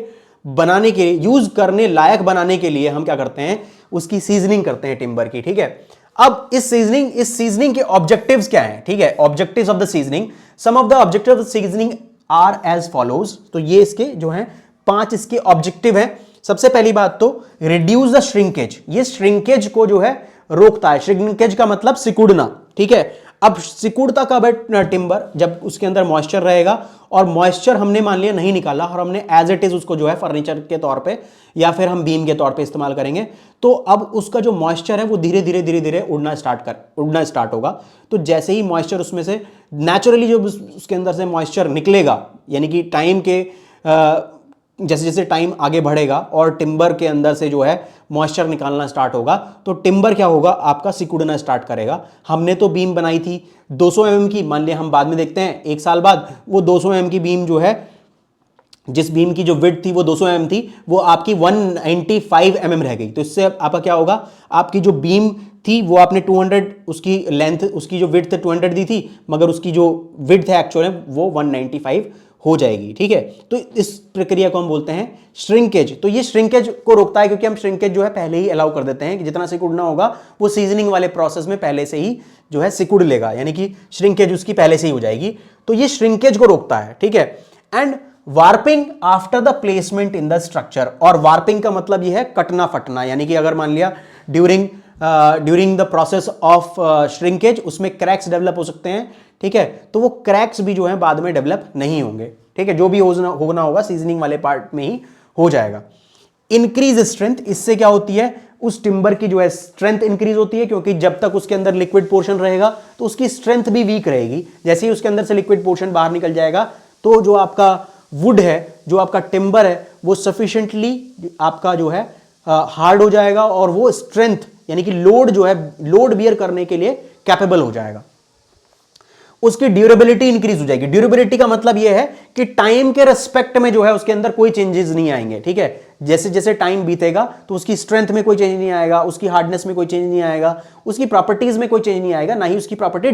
यूज करने लायक बनाने के लिए हम क्या करते हैं, उसकी सीजनिंग करते हैं टिम्बर की, ठीक है। अब इस सीजनिंग के ऑब्जेक्टिव्स क्या हैं, ठीक है। Objectives of the seasoning, some of the objectives of seasoning are as follows. तो ये इसके जो हैं 5 इसके ऑब्जेक्टिव हैं। सबसे पहली बात तो रिड्यूस द श्रिंकेज, ये श्रिंकेज को जो है रोकता है। श्रिंकेज का मतलब सिकुड़ना, ठीक है। अब सिकुड़ता कब है टिम्बर, जब उसके अंदर मॉइस्चर रहेगा, और मॉइस्चर हमने मान लिया नहीं निकाला और हमने एज इट इज उसको जो है फर्नीचर के तौर पे या फिर हम बीम के तौर पे इस्तेमाल करेंगे, तो अब उसका जो मॉइस्चर है वो धीरे धीरे धीरे धीरे उड़ना स्टार्ट होगा। तो जैसे ही मॉइस्चर उसमें से नेचुरली जो उसके अंदर से मॉइस्चर निकलेगा, यानी कि टाइम के जैसे जैसे टाइम आगे बढ़ेगा और टिम्बर के अंदर से जो है मॉइस्चर निकालना स्टार्ट होगा, तो टिम्बर क्या होगा आपका सिकुड़ना स्टार्ट करेगा। हमने तो बीम बनाई थी 200 mm की, मान लिया हम बाद में देखते हैं 1 साल बाद वो 200 mm की बीम जो है, जिस बीम की जो विड्थ थी वो 200 mm थी, वो आपकी 195 mm रह गई। तो इससे आपका क्या होगा, आपकी जो बीम थी वो आपने 200 उसकी लेंथ, उसकी जो विड्थ 200 दी थी, मगर उसकी जो विड्थ है एक्चुअल में वो 195 हो जाएगी। ठीक है, तो इस प्रक्रिया को हम बोलते हैं श्रिंकेज। तो ये श्रिंकेज को रोकता है क्योंकि हम श्रिंकेज जो है पहले ही अलाउ कर देते हैं कि जितना सिकुड़ना होगा वो सीजनिंग वाले प्रोसेस में पहले से ही जो है सिकुड़ लेगा, यानी कि श्रिंकेज उसकी पहले से ही हो जाएगी। तो ये श्रिंकेज को रोकता है। ठीक है, and warping after the placement in the structure, और वार्पिंग का मतलब ये है कटना फटना, यानी कि अगर मान लिया during the process of shrinkage उसमें क्रैक्स डेवलप हो सकते हैं। ठीक है, तो वो क्रैक्स भी जो है बाद में डेवलप नहीं होंगे। ठीक है, जो भी होना होगा सीजनिंग वाले पार्ट में ही हो जाएगा। इंक्रीज स्ट्रेंथ, इससे क्या होती है, उस टिम्बर की जो है स्ट्रेंथ इंक्रीज होती है, क्योंकि जब तक उसके अंदर लिक्विड पोर्शन रहेगा तो उसकी स्ट्रेंथ भी वीक रहेगी। जैसे ही उसके अंदर से लिक्विड पोर्शन बाहर निकल जाएगा तो जो आपका वुड है, जो आपका टिम्बर है, वो सफिशिएंटली आपका जो है हार्ड हो जाएगा और वो स्ट्रेंथ यानी कि लोड जो है, लोड बियर करने के लिए कैपेबल हो जाएगा। उसकी ड्यूरेबिलिटी इंक्रीज हो जाएगी। ड्यूरेबिलिटी का मतलब यह है कि टाइम के रेस्पेक्ट में जो है उसके अंदर कोई चेंजेस नहीं आएंगे। ठीक है, जैसे जैसे टाइम बीतेगा तो उसकी स्ट्रेंथ में कोई चेंज नहीं आएगा, उसकी हार्डनेस में कोई चेंज नहीं आएगा, उसकी प्रॉपर्टीज में कोई चेंज नहीं आएगा, ना ही उसकी प्रॉपर्टी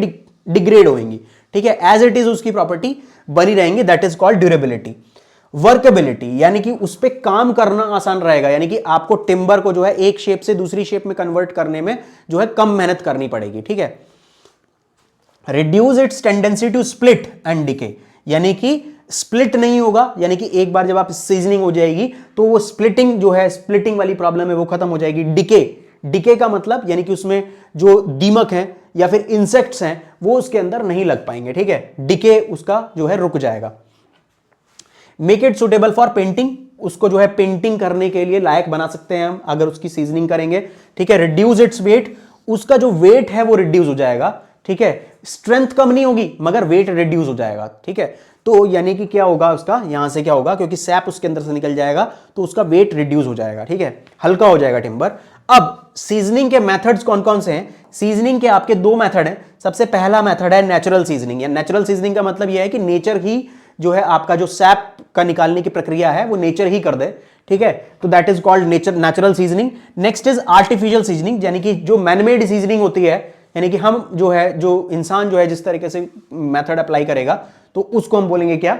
डिग्रेड होंगी। ठीक है, एज इट इज उसकी प्रॉपर्टी बनी रहेंगे, that is called durability. Workability, यानी कि उस पर काम करना आसान रहेगा, यानी कि आपको टिम्बर को जो है एक शेप से दूसरी शेप में कन्वर्ट करने में जो है कम मेहनत करनी पड़ेगी। ठीक है, reduce its tendency to split and decay, यानी कि स्प्लिट नहीं होगा, यानी कि एक बार जब आप सीजनिंग हो जाएगी तो वो स्प्लिटिंग जो है, स्प्लिटिंग वाली प्रॉब्लम है वो खत्म हो जाएगी। डिके का मतलब यानी कि उसमें जो दीमक हैं या फिर इंसेक्ट्स हैं वो उसके अंदर नहीं लग पाएंगे। ठीक है, डिके उसका जो है रुक जाएगा। Make it suitable for painting, उसको जो है पेंटिंग करने के लिए लायक बना सकते हैं हम अगर उसकी सीजनिंग करेंगे। ठीक है, रिड्यूस इट्स वेट, उसका जो वेट है वो रिड्यूस हो जाएगा। ठीक है, स्ट्रेंथ कम नहीं होगी मगर वेट रिड्यूस हो जाएगा। ठीक है, तो यानी कि क्या होगा उसका, यहां से क्या होगा, क्योंकि सैप उसके अंदर से निकल जाएगा तो उसका वेट रिड्यूस हो जाएगा। ठीक है, हल्का हो जाएगा टिम्बर। अब सीजनिंग के मेथड्स कौन कौन से हैं? सीजनिंग के आपके 2 मेथड हैं। सबसे पहला मेथड है नेचुरल सीजनिंग, या नेचुरल सीजनिंग का मतलब यह है कि नेचर ही जो है आपका जो सैप का निकालने की प्रक्रिया है वो नेचर ही कर दे। ठीक है, तो that is called natural seasoning. Next is artificial seasoning, यानी कि जो मैनमेड सीजनिंग होती है, यानी कि हम जो है, जो इंसान जो है जिस तरीके से मेथड अप्लाई करेगा तो उसको हम बोलेंगे क्या,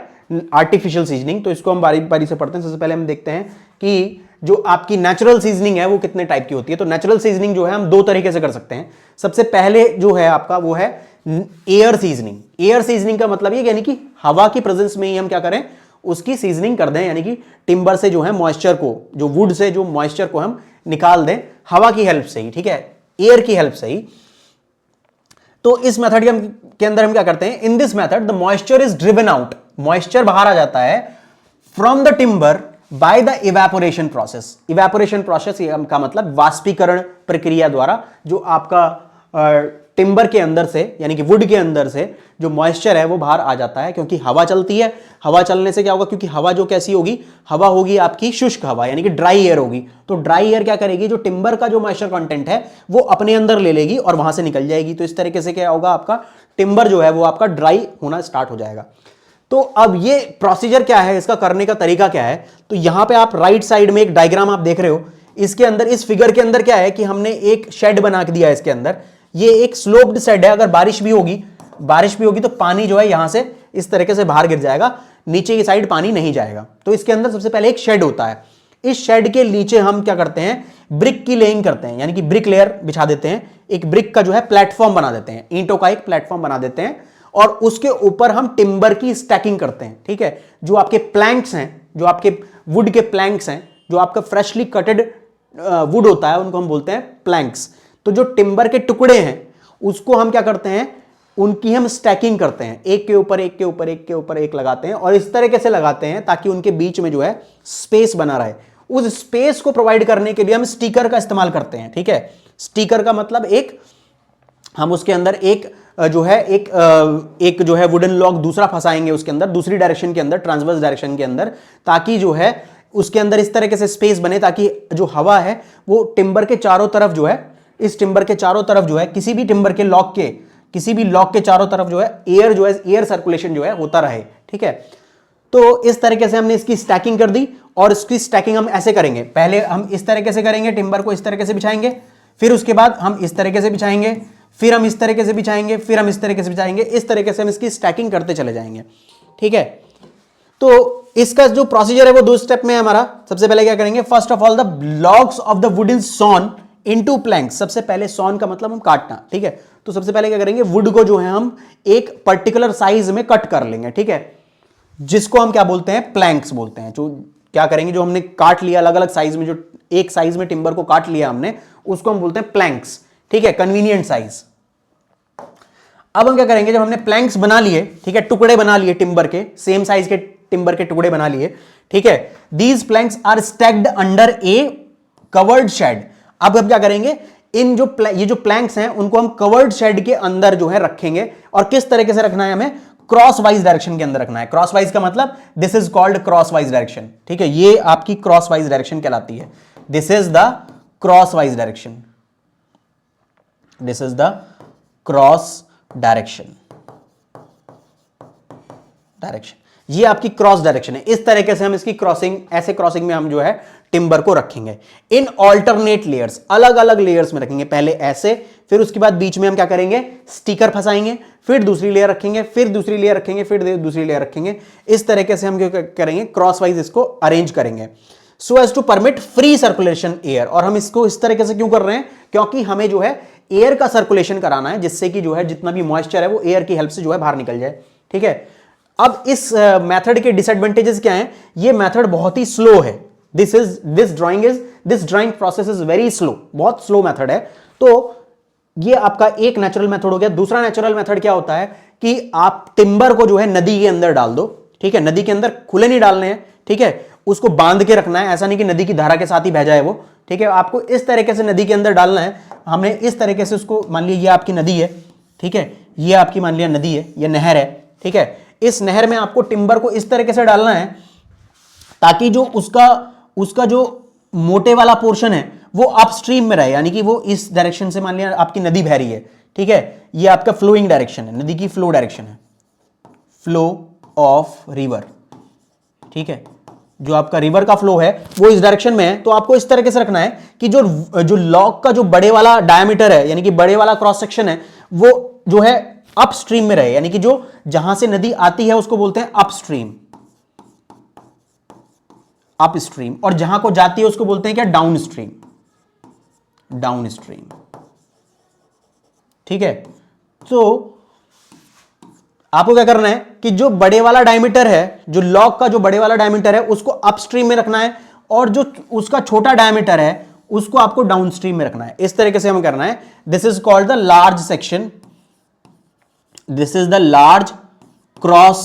आर्टिफिशियल सीजनिंग। तो इसको हम बारी बारी से पढ़ते हैं। सबसे पहले हम देखते हैं कि जो आपकी नेचुरल सीजनिंग है वो कितने टाइप की होती है। तो नेचुरल सीजनिंग जो है हम 2 तरीके से कर सकते हैं। सबसे पहले जो है आपका वो है एयर सीजनिंग। एयर सीजनिंग का मतलब ये यानी कि हवा की प्रेजेंस में ही हम क्या करें, उसकी सीजनिंग कर दें, यानी कि टिम्बर से जो है मॉइस्चर को, जो वुड से जो मॉइस्चर को हम निकाल दें हवा की हेल्प से ही। ठीक है, एयर की हेल्प से ही। तो इस मेथड के अंदर हम क्या करते हैं, in this method the moisture is driven out, moisture बाहर आ जाता है from the timber by the evaporation process. Evaporation process का मतलब वाष्पीकरण प्रक्रिया द्वारा जो आपका टिम्बर के अंदर से यानी कि वुड के अंदर से जो मॉइस्चर है वो बाहर आ जाता है, क्योंकि हवा चलती है। हवा चलने से क्या होगा, क्योंकि हवा जो कैसी होगी, हवा होगी आपकी शुष्क हवा, यानी कि ड्राई एयर होगी। तो ड्राई एयर क्या करेगी, जो टिम्बर का जो मॉइस्चर कंटेंट है वो अपने अंदर ले लेगी और वहां से निकल जाएगी। तो इस तरीके से क्या होगा, आपका टिम्बर जो है वो आपका ड्राई होना स्टार्ट हो जाएगा। तो अब ये प्रोसीजर क्या है, इसका करने का तरीका क्या है, तो यहां पे आप राइट साइड में एक डायग्राम आप देख रहे हो। इसके अंदर, इस फिगर के अंदर क्या है कि हमने एक शेड बना के दिया है इसके अंदर। ये एक स्लोप्ड शेड है, अगर बारिश भी होगी तो पानी जो है यहां से इस तरीके से बाहर गिर जाएगा, नीचे की साइड पानी नहीं जाएगा। तो इसके अंदर सबसे पहले एक शेड होता है। इस शेड के नीचे हम क्या करते हैं, ब्रिक की लेइंग करते हैं, यानी कि ब्रिक लेयर बिछा देते हैं। एक ब्रिक का जो है प्लेटफॉर्म बना देते हैं, ईंटों का एक प्लेटफॉर्म बना देते हैं और उसके ऊपर हम टिम्बर की स्टैकिंग करते हैं। ठीक है, जो आपके प्लैंक्स हैं, जो आपके वुड के प्लैंक्स हैं, जो आपका फ्रेशली कटेड वुड होता है उनको हम बोलते हैं प्लैंक्स। तो जो टिम्बर के टुकड़े हैं उसको हम क्या करते हैं, उनकी हम स्टैकिंग करते हैं, एक के ऊपर एक के ऊपर एक के ऊपर एक लगाते हैं, और इस तरीके से लगाते हैं ताकि उनके बीच में जो है स्पेस बना रहे। उस स्पेस को प्रोवाइड करने के लिए हम स्टिकर का इस्तेमाल करते हैं। ठीक है, स्टिकर का मतलब एक, हम उसके अंदर एक जो है एक जो है वुडन लॉक दूसरा फंसाएंगे उसके अंदर, दूसरी डायरेक्शन के अंदर, ट्रांसवर्स डायरेक्शन के अंदर, ताकि जो है उसके अंदर इस तरीके से स्पेस बने ताकि जो हवा है वो टिम्बर के चारों तरफ जो है, इस टिम्बर के चारों तरफ जो है, किसी भी टिम्बर के लॉक के, किसी भी लॉक के चारों तरफ जो है एयर जो है, एयर सर्कुलेशन जो है होता रहे। ठीक है, तो इस तरीके से हमने इसकी स्टैकिंग कर दी, और इसकी स्टैकिंग हम ऐसे करेंगे, पहले हम इस तरीके से करेंगे, टिम्बर को इस तरीके से बिछाएंगे, फिर उसके बाद हम इस तरीके से बिछाएंगे, फिर हम इस तरीके से बिछाएंगे, फिर हम इस तरीके से बिछाएंगे, इस तरीके से हम इसकी स्टैकिंग करते चले जाएंगे। ठीक है, तो इसका जो प्रोसीजर है वो 2 स्टेप में है हमारा। सबसे पहले क्या करेंगे, first of all the logs of the wooden sawn into planks. सबसे पहले सॉन का मतलब हम काटना। ठीक है, तो सबसे पहले क्या करेंगे, वुड को जो है हम एक पर्टिकुलर साइज में कट कर लेंगे। ठीक है, जिसको हम क्या बोलते हैं, प्लैंक्स बोलते हैं। जो क्या करेंगे, जो हमने काट लिया अलग अलग साइज में, जो एक साइज में टिम्बर को काट लिया हमने, उसको हम बोलते हैं प्लैंक्स। ठीक है, कन्वीनियंट साइज। अब हम क्या करेंगे, जब हमने प्लैंक्स बना लिए, ठीक है, टुकड़े बना लिए टिम्बर के, सेम साइज के टिम्बर के टुकड़े बना लिए। ठीक है, these planks are stacked under a covered shed. अब हम क्या करेंगे, इन जो ये जो प्लैंक्स हैं उनको हम कवर्ड शेड के अंदर जो है रखेंगे, और किस तरीके से रखना है, हमें क्रॉस वाइज डायरेक्शन के अंदर रखना है। क्रॉस वाइज का मतलब this is called cross wise direction. ठीक है, ये आपकी क्रॉस वाइज डायरेक्शन कहलाती है। This is the cross wise direction, this is the cross direction, ये आपकी क्रॉस डायरेक्शन है। इस तरीके से हम इसकी क्रॉसिंग, ऐसे क्रॉसिंग में हम जो है टिम्बर को रखेंगे इन ऑल्टरनेट लेयर्स, अलग अलग लेयर्स में रखेंगे। पहले ऐसे, फिर उसके बाद बीच में हम क्या करेंगे, स्टिकर फंसाएंगे, फिर दूसरी लेयर रखेंगे, फिर दूसरी लेयर रखेंगे, फिर दूसरी लेयर रखेंगे। इस तरीके से हम क्या करेंगे, क्रॉस वाइज इसको अरेंज करेंगे so as to permit free circulation air. और हम इसको इस तरीके से क्यों कर रहे हैं, क्योंकि हमें जो है एयर का सर्कुलेशन कराना है, जिससे कि जो है जितना भी मॉइस्चर है वो एयर की हेल्प से जो है बाहर निकल जाए। ठीक है, अब इस मेथड के डिसएडवांटेजेस क्या हैं, ये मेथड बहुत ही स्लो है। This drawing process is very slow, बहुत स्लो मेथड है। तो ये आपका एक नेचुरल मेथड हो गया। दूसरा नेचुरल मेथड क्या होता है कि आप टिम्बर को जो है नदी के अंदर डाल दो। ठीक है, नदी के अंदर खुले नहीं डालने हैं। ठीक है, उसको बांध के रखना है, ऐसा नहीं कि नदी की धारा के साथ ही बह जाए वो। ठीक है, आपको इस तरीके से नदी के अंदर डालना है। हमने इस तरीके से उसको, मान लिया ये आपकी नदी है। ठीक है, ये आपकी मान लिया नदी है, ये नहर है। ठीक है, इस नहर में आपको टिम्बर को इस तरीके से डालना है ताकि जो उसका जो मोटे वाला पोर्शन है वो अपस्ट्रीम में रहे, यानी कि वो इस डायरेक्शन से, मान लिया आपकी नदी बह रही है। ठीक है, ये आपका फ्लोइंग डायरेक्शन है, नदी की फ्लो डायरेक्शन है, फ्लो ऑफ रिवर। ठीक है, जो आपका रिवर का फ्लो है वो इस डायरेक्शन में है। तो आपको इस तरीके से रखना है कि जो लॉक का जो बड़े वाला डायमीटर है, यानी कि बड़े वाला क्रॉस सेक्शन है, वो जो है अपस्ट्रीम में रहे, यानी कि जो जहां से नदी आती है उसको बोलते हैं अपस्ट्रीम, अपस्ट्रीम, और जहां को जाती है उसको बोलते हैं क्या, डाउनस्ट्रीम, डाउनस्ट्रीम। ठीक है, तो आपको क्या करना है कि जो बड़े वाला डायमीटर है, जो लॉक का जो बड़े वाला डायमीटर है उसको अपस्ट्रीम में रखना है, और जो उसका छोटा डायमीटर है उसको आपको डाउनस्ट्रीम में रखना है। इस तरीके से हमें करना है। This is called the large section, this is the large cross,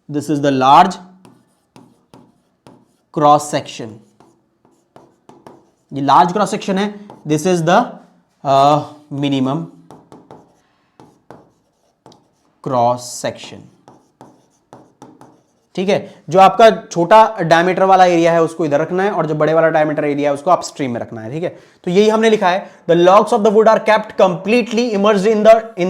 this is the large cross section, ये लार्ज क्रॉस सेक्शन है। This is the minimum cross section. ठीक है, जो आपका छोटा डायमीटर वाला एरिया है उसको इधर रखना है, और जो बड़े वाला डायमीटर एरिया है उसको अपस्ट्रीम में रखना है। ठीक है, तो यही हमने लिखा है, the logs of the wood are kept completely immersed in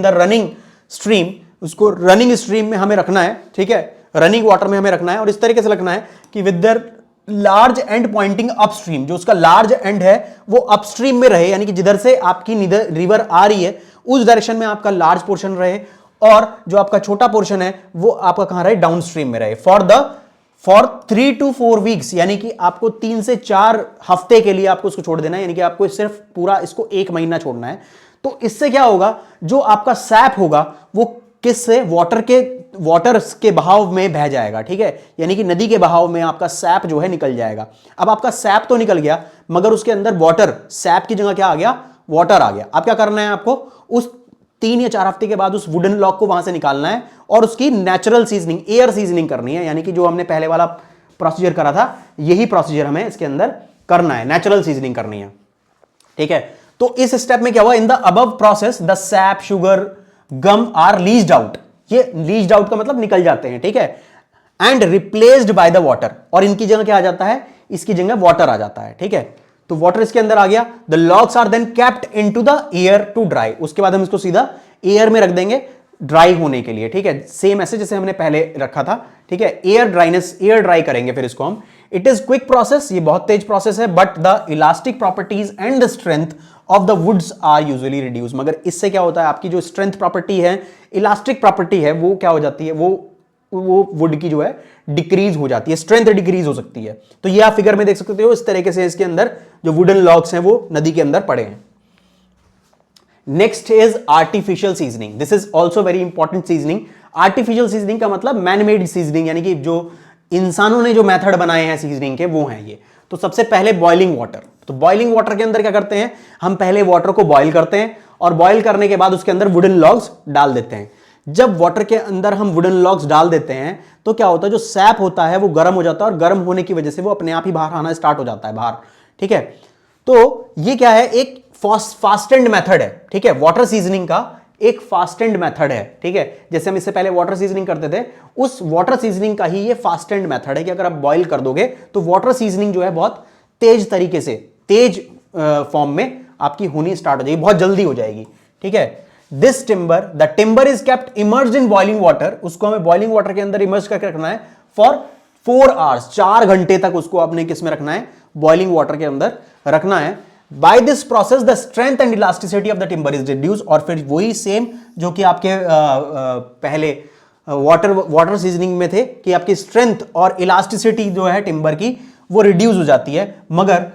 the running stream. उसको रनिंग स्ट्रीम में हमें रखना है। ठीक है, रनिंग वाटर में हमें रखना है, और इस तरीके से रखना है कि with the large and Poynting upstream, जो उसका लार्ज एंड है वो अपस्ट्रीम में रहे, यानी कि जिधर से आपकी रिवर आ रही है उस डायरेक्शन में आपका लार्ज पोर्शन रहे, और जो आपका छोटा पोर्शन है वो आपका कहां रहे, डाउनस्ट्रीम में रहे। फॉर 3 to 4 वीक्स, यानी कि आपको 3 से 4 हफ्ते के लिए आपको इसको छोड़ देना है, यानी कि आपको सिर्फ पूरा इसको 1 महीना छोड़ना है। तो इससे क्या होगा, जो आपका सैप होगा वो किससे, वाटर के बहाव में बह जाएगा। ठीक है, यानी कि नदी के बहाव में आपका सैप जो है निकल जाएगा। अब आपका सैप तो निकल गया, मगर उसके अंदर वाटर, सैप की जगह क्या आ गया, वाटर आ गया। अब क्या करना है आपको, उस 3 या 4 हफ्ते के बाद उस वुडन लॉग को वहां से निकालना है और उसकी नेचुरल सीजनिंग, एयर सीजनिंग करनी है, यानी कि जो हमने पहले वाला प्रोसीजर करा था यही प्रोसीजर हमें इसके अंदर करना है, नेचुरल सीजनिंग करनी है। ठीक है, तो इस स्टेप में क्या हुआ, in the above process the sap, sugar, gum are leached out. ये लीज्ड आउट का मतलब निकल जाते हैं। ठीक है, and replaced by the water, और इनकी जगह क्या आ जाता है, इसकी जगह वाटर आ जाता है। ठीक है, तो वाटर इसके अंदर आ गया। The logs are then kept into the air to dry, उसके बाद हम इसको सीधा एयर में रख देंगे ड्राई होने के लिए। ठीक है, सेम ऐसे जैसे हमने पहले रखा था। ठीक है, एयर ड्राइनेस, एयर ड्राई करेंगे फिर इसको हम। इट इज क्विक प्रोसेस, ये बहुत तेज प्रोसेस है, but the elastic properties and the strength of the woods are usually reduce. मगर इससे क्या होता है, आपकी जो स्ट्रेंथ प्रॉपर्टी है, इलास्टिक प्रॉपर्टी है, वो क्या हो जाती है, वो वुड की जो है डिक्रीज हो जाती है, स्ट्रेंथ डिक्रीज हो सकती है। तो ये आप फिगर में देख सकते हो, इस तरीके से इसके अंदर जो वुडन लॉग्स हैं वो नदी के अंदर पड़े हैं। Next is artificial seasoning. This is also very important seasoning. Artificial seasoning का मतलब मैन मेड सीजनिंग, यानी कि जो इंसानों ने जो मेथड बनाए हैं सीजनिंग के वो हैं ये। तो सबसे पहले बॉइलिंग वाटर। तो बॉइलिंग वाटर के अंदर क्या करते हैं, हम पहले वाटर को बॉइल करते हैं और बॉइल करने के बाद उसके अंदर वुडन लॉग्स डाल देते हैं। जब वाटर के अंदर हम वुडन लॉग्स डाल देते हैं तो क्या होता है, जो सैप होता है वो गर्म हो जाता है और गर्म होने की वजह से वो अपने आप ही बाहर आना स्टार्ट हो जाता है बाहर। ठीक है, तो ये क्या है, एक फास्ट एंड मेथड है। ठीक है, वाटर सीजनिंग का एक फास्ट एंड मेथड है। ठीक है, जैसे हम इससे पहले वाटर सीजनिंग करते थे, उस वाटर सीजनिंग का ही ये फास्ट एंड मेथड है कि अगर आप बॉइल कर दोगे तो वाटर सीजनिंग जो है बहुत तेज तरीके से, तेज फॉर्म में आपकी होनी स्टार्ट हो जाएगी, बहुत जल्दी हो जाएगी। ठीक है, this timber, the timber is kept emerged in boiling water, उसको हमें बॉइलिंग वाटर के अंदर इमर्ज करके रखना है फॉर 4 आवर्स, 4 घंटे तक उसको आपने किस में रखना है, बॉइलिंग वाटर के अंदर रखना है। By this process the strength and elasticity of the timber is reduce, और फिर वही सेम जो कि आपके पहले वाटर सीजनिंग में थे कि आपकी स्ट्रेंथ और इलास्टिसिटी जो है टिम्बर की वो रिड्यूस हो जाती है। मगर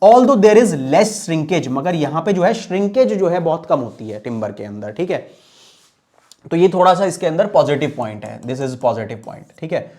although there is less shrinkage, मगर यहां पे जो है श्रिंकेज जो है बहुत कम होती है टिम्बर के अंदर। ठीक है, तो ये थोड़ा सा इसके अंदर पॉजिटिव पॉइंट है, दिस इज पॉजिटिव पॉइंट। ठीक है,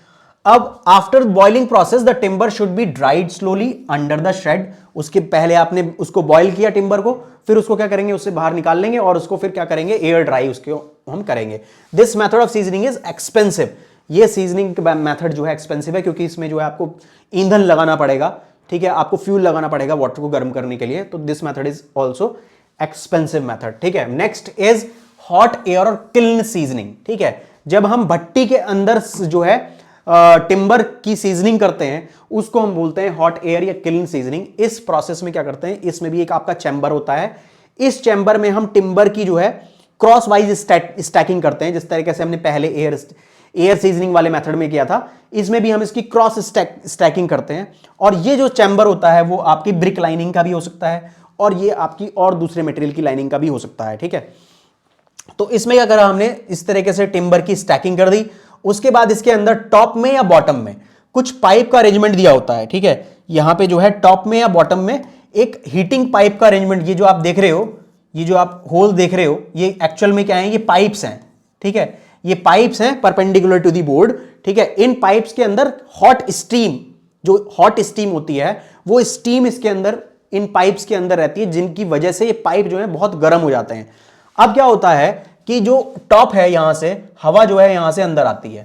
अब after boiling process the timber should be dried slowly under the shade. उसके पहले आपने उसको बॉइल किया टिम्बर को, फिर उसको क्या करेंगे, उससे बाहर निकाल लेंगे और उसको फिर क्या करेंगे, एयर ड्राई उसको हम करेंगे। This method of seasoning is expensive. ये सीजनिंग मेथड जो है एक्सपेंसिव है क्योंकि इसमें जो है आपको ईंधन लगाना पड़ेगा। ठीक है, आपको फ्यूल लगाना पड़ेगा वाटर को गर्म करने के लिए, तो this method is also expensive method. ठीक है, नेक्स्ट इज हॉट एयर और किल्न सीजनिंग। ठीक है, जब हम भट्टी के अंदर जो है टिम्बर की सीजनिंग करते हैं उसको हम बोलते हैं हॉट एयर या किल्न सीजनिंग। इस प्रोसेस में क्या करते हैं, इसमें भी एक आपका चैम्बर होता है, इस चैम्बर में हम टिम्बर की जो है क्रॉस वाइज स्टैकिंग करते हैं, जिस तरीके से हमने पहले एयर सीजनिंग वाले मेथड में किया था, इसमें भी हम इसकी क्रॉस स्टैकिंग करते हैं। और ये जो चैम्बर होता है वो आपकी ब्रिक लाइनिंग का भी हो सकता है और ये आपकी और दूसरे मटेरियल की लाइनिंग का भी हो सकता है। ठीक है, तो इसमें क्या करा हमने, इस तरीके से टिम्बर की स्टैकिंग कर दी। उसके बाद इसके अंदर टॉप में या बॉटम में कुछ पाइप का अरेंजमेंट दिया होता है। ठीक है, यहां पे जो है टॉप में या बॉटम में एक हीटिंग पाइप का अरेंजमेंट, ये जो आप देख रहे हो, ये जो आप होल देख रहे हो, ये एक्चुअल में क्या है, ये पाइप्स हैं। ठीक है, ये पाइप्स हैं परपेंडिकुलर टू दी बोर्ड। ठीक है, इन पाइप्स के अंदर हॉट स्टीम, जो हॉट स्टीम होती है वो स्टीम इसके अंदर इन पाइप्स के अंदर रहती है, जिनकी वजह से ये पाइप जो है बहुत गर्म हो जाते हैं। अब क्या होता है कि जो टॉप है, यहां से हवा जो है यहां से अंदर आती है,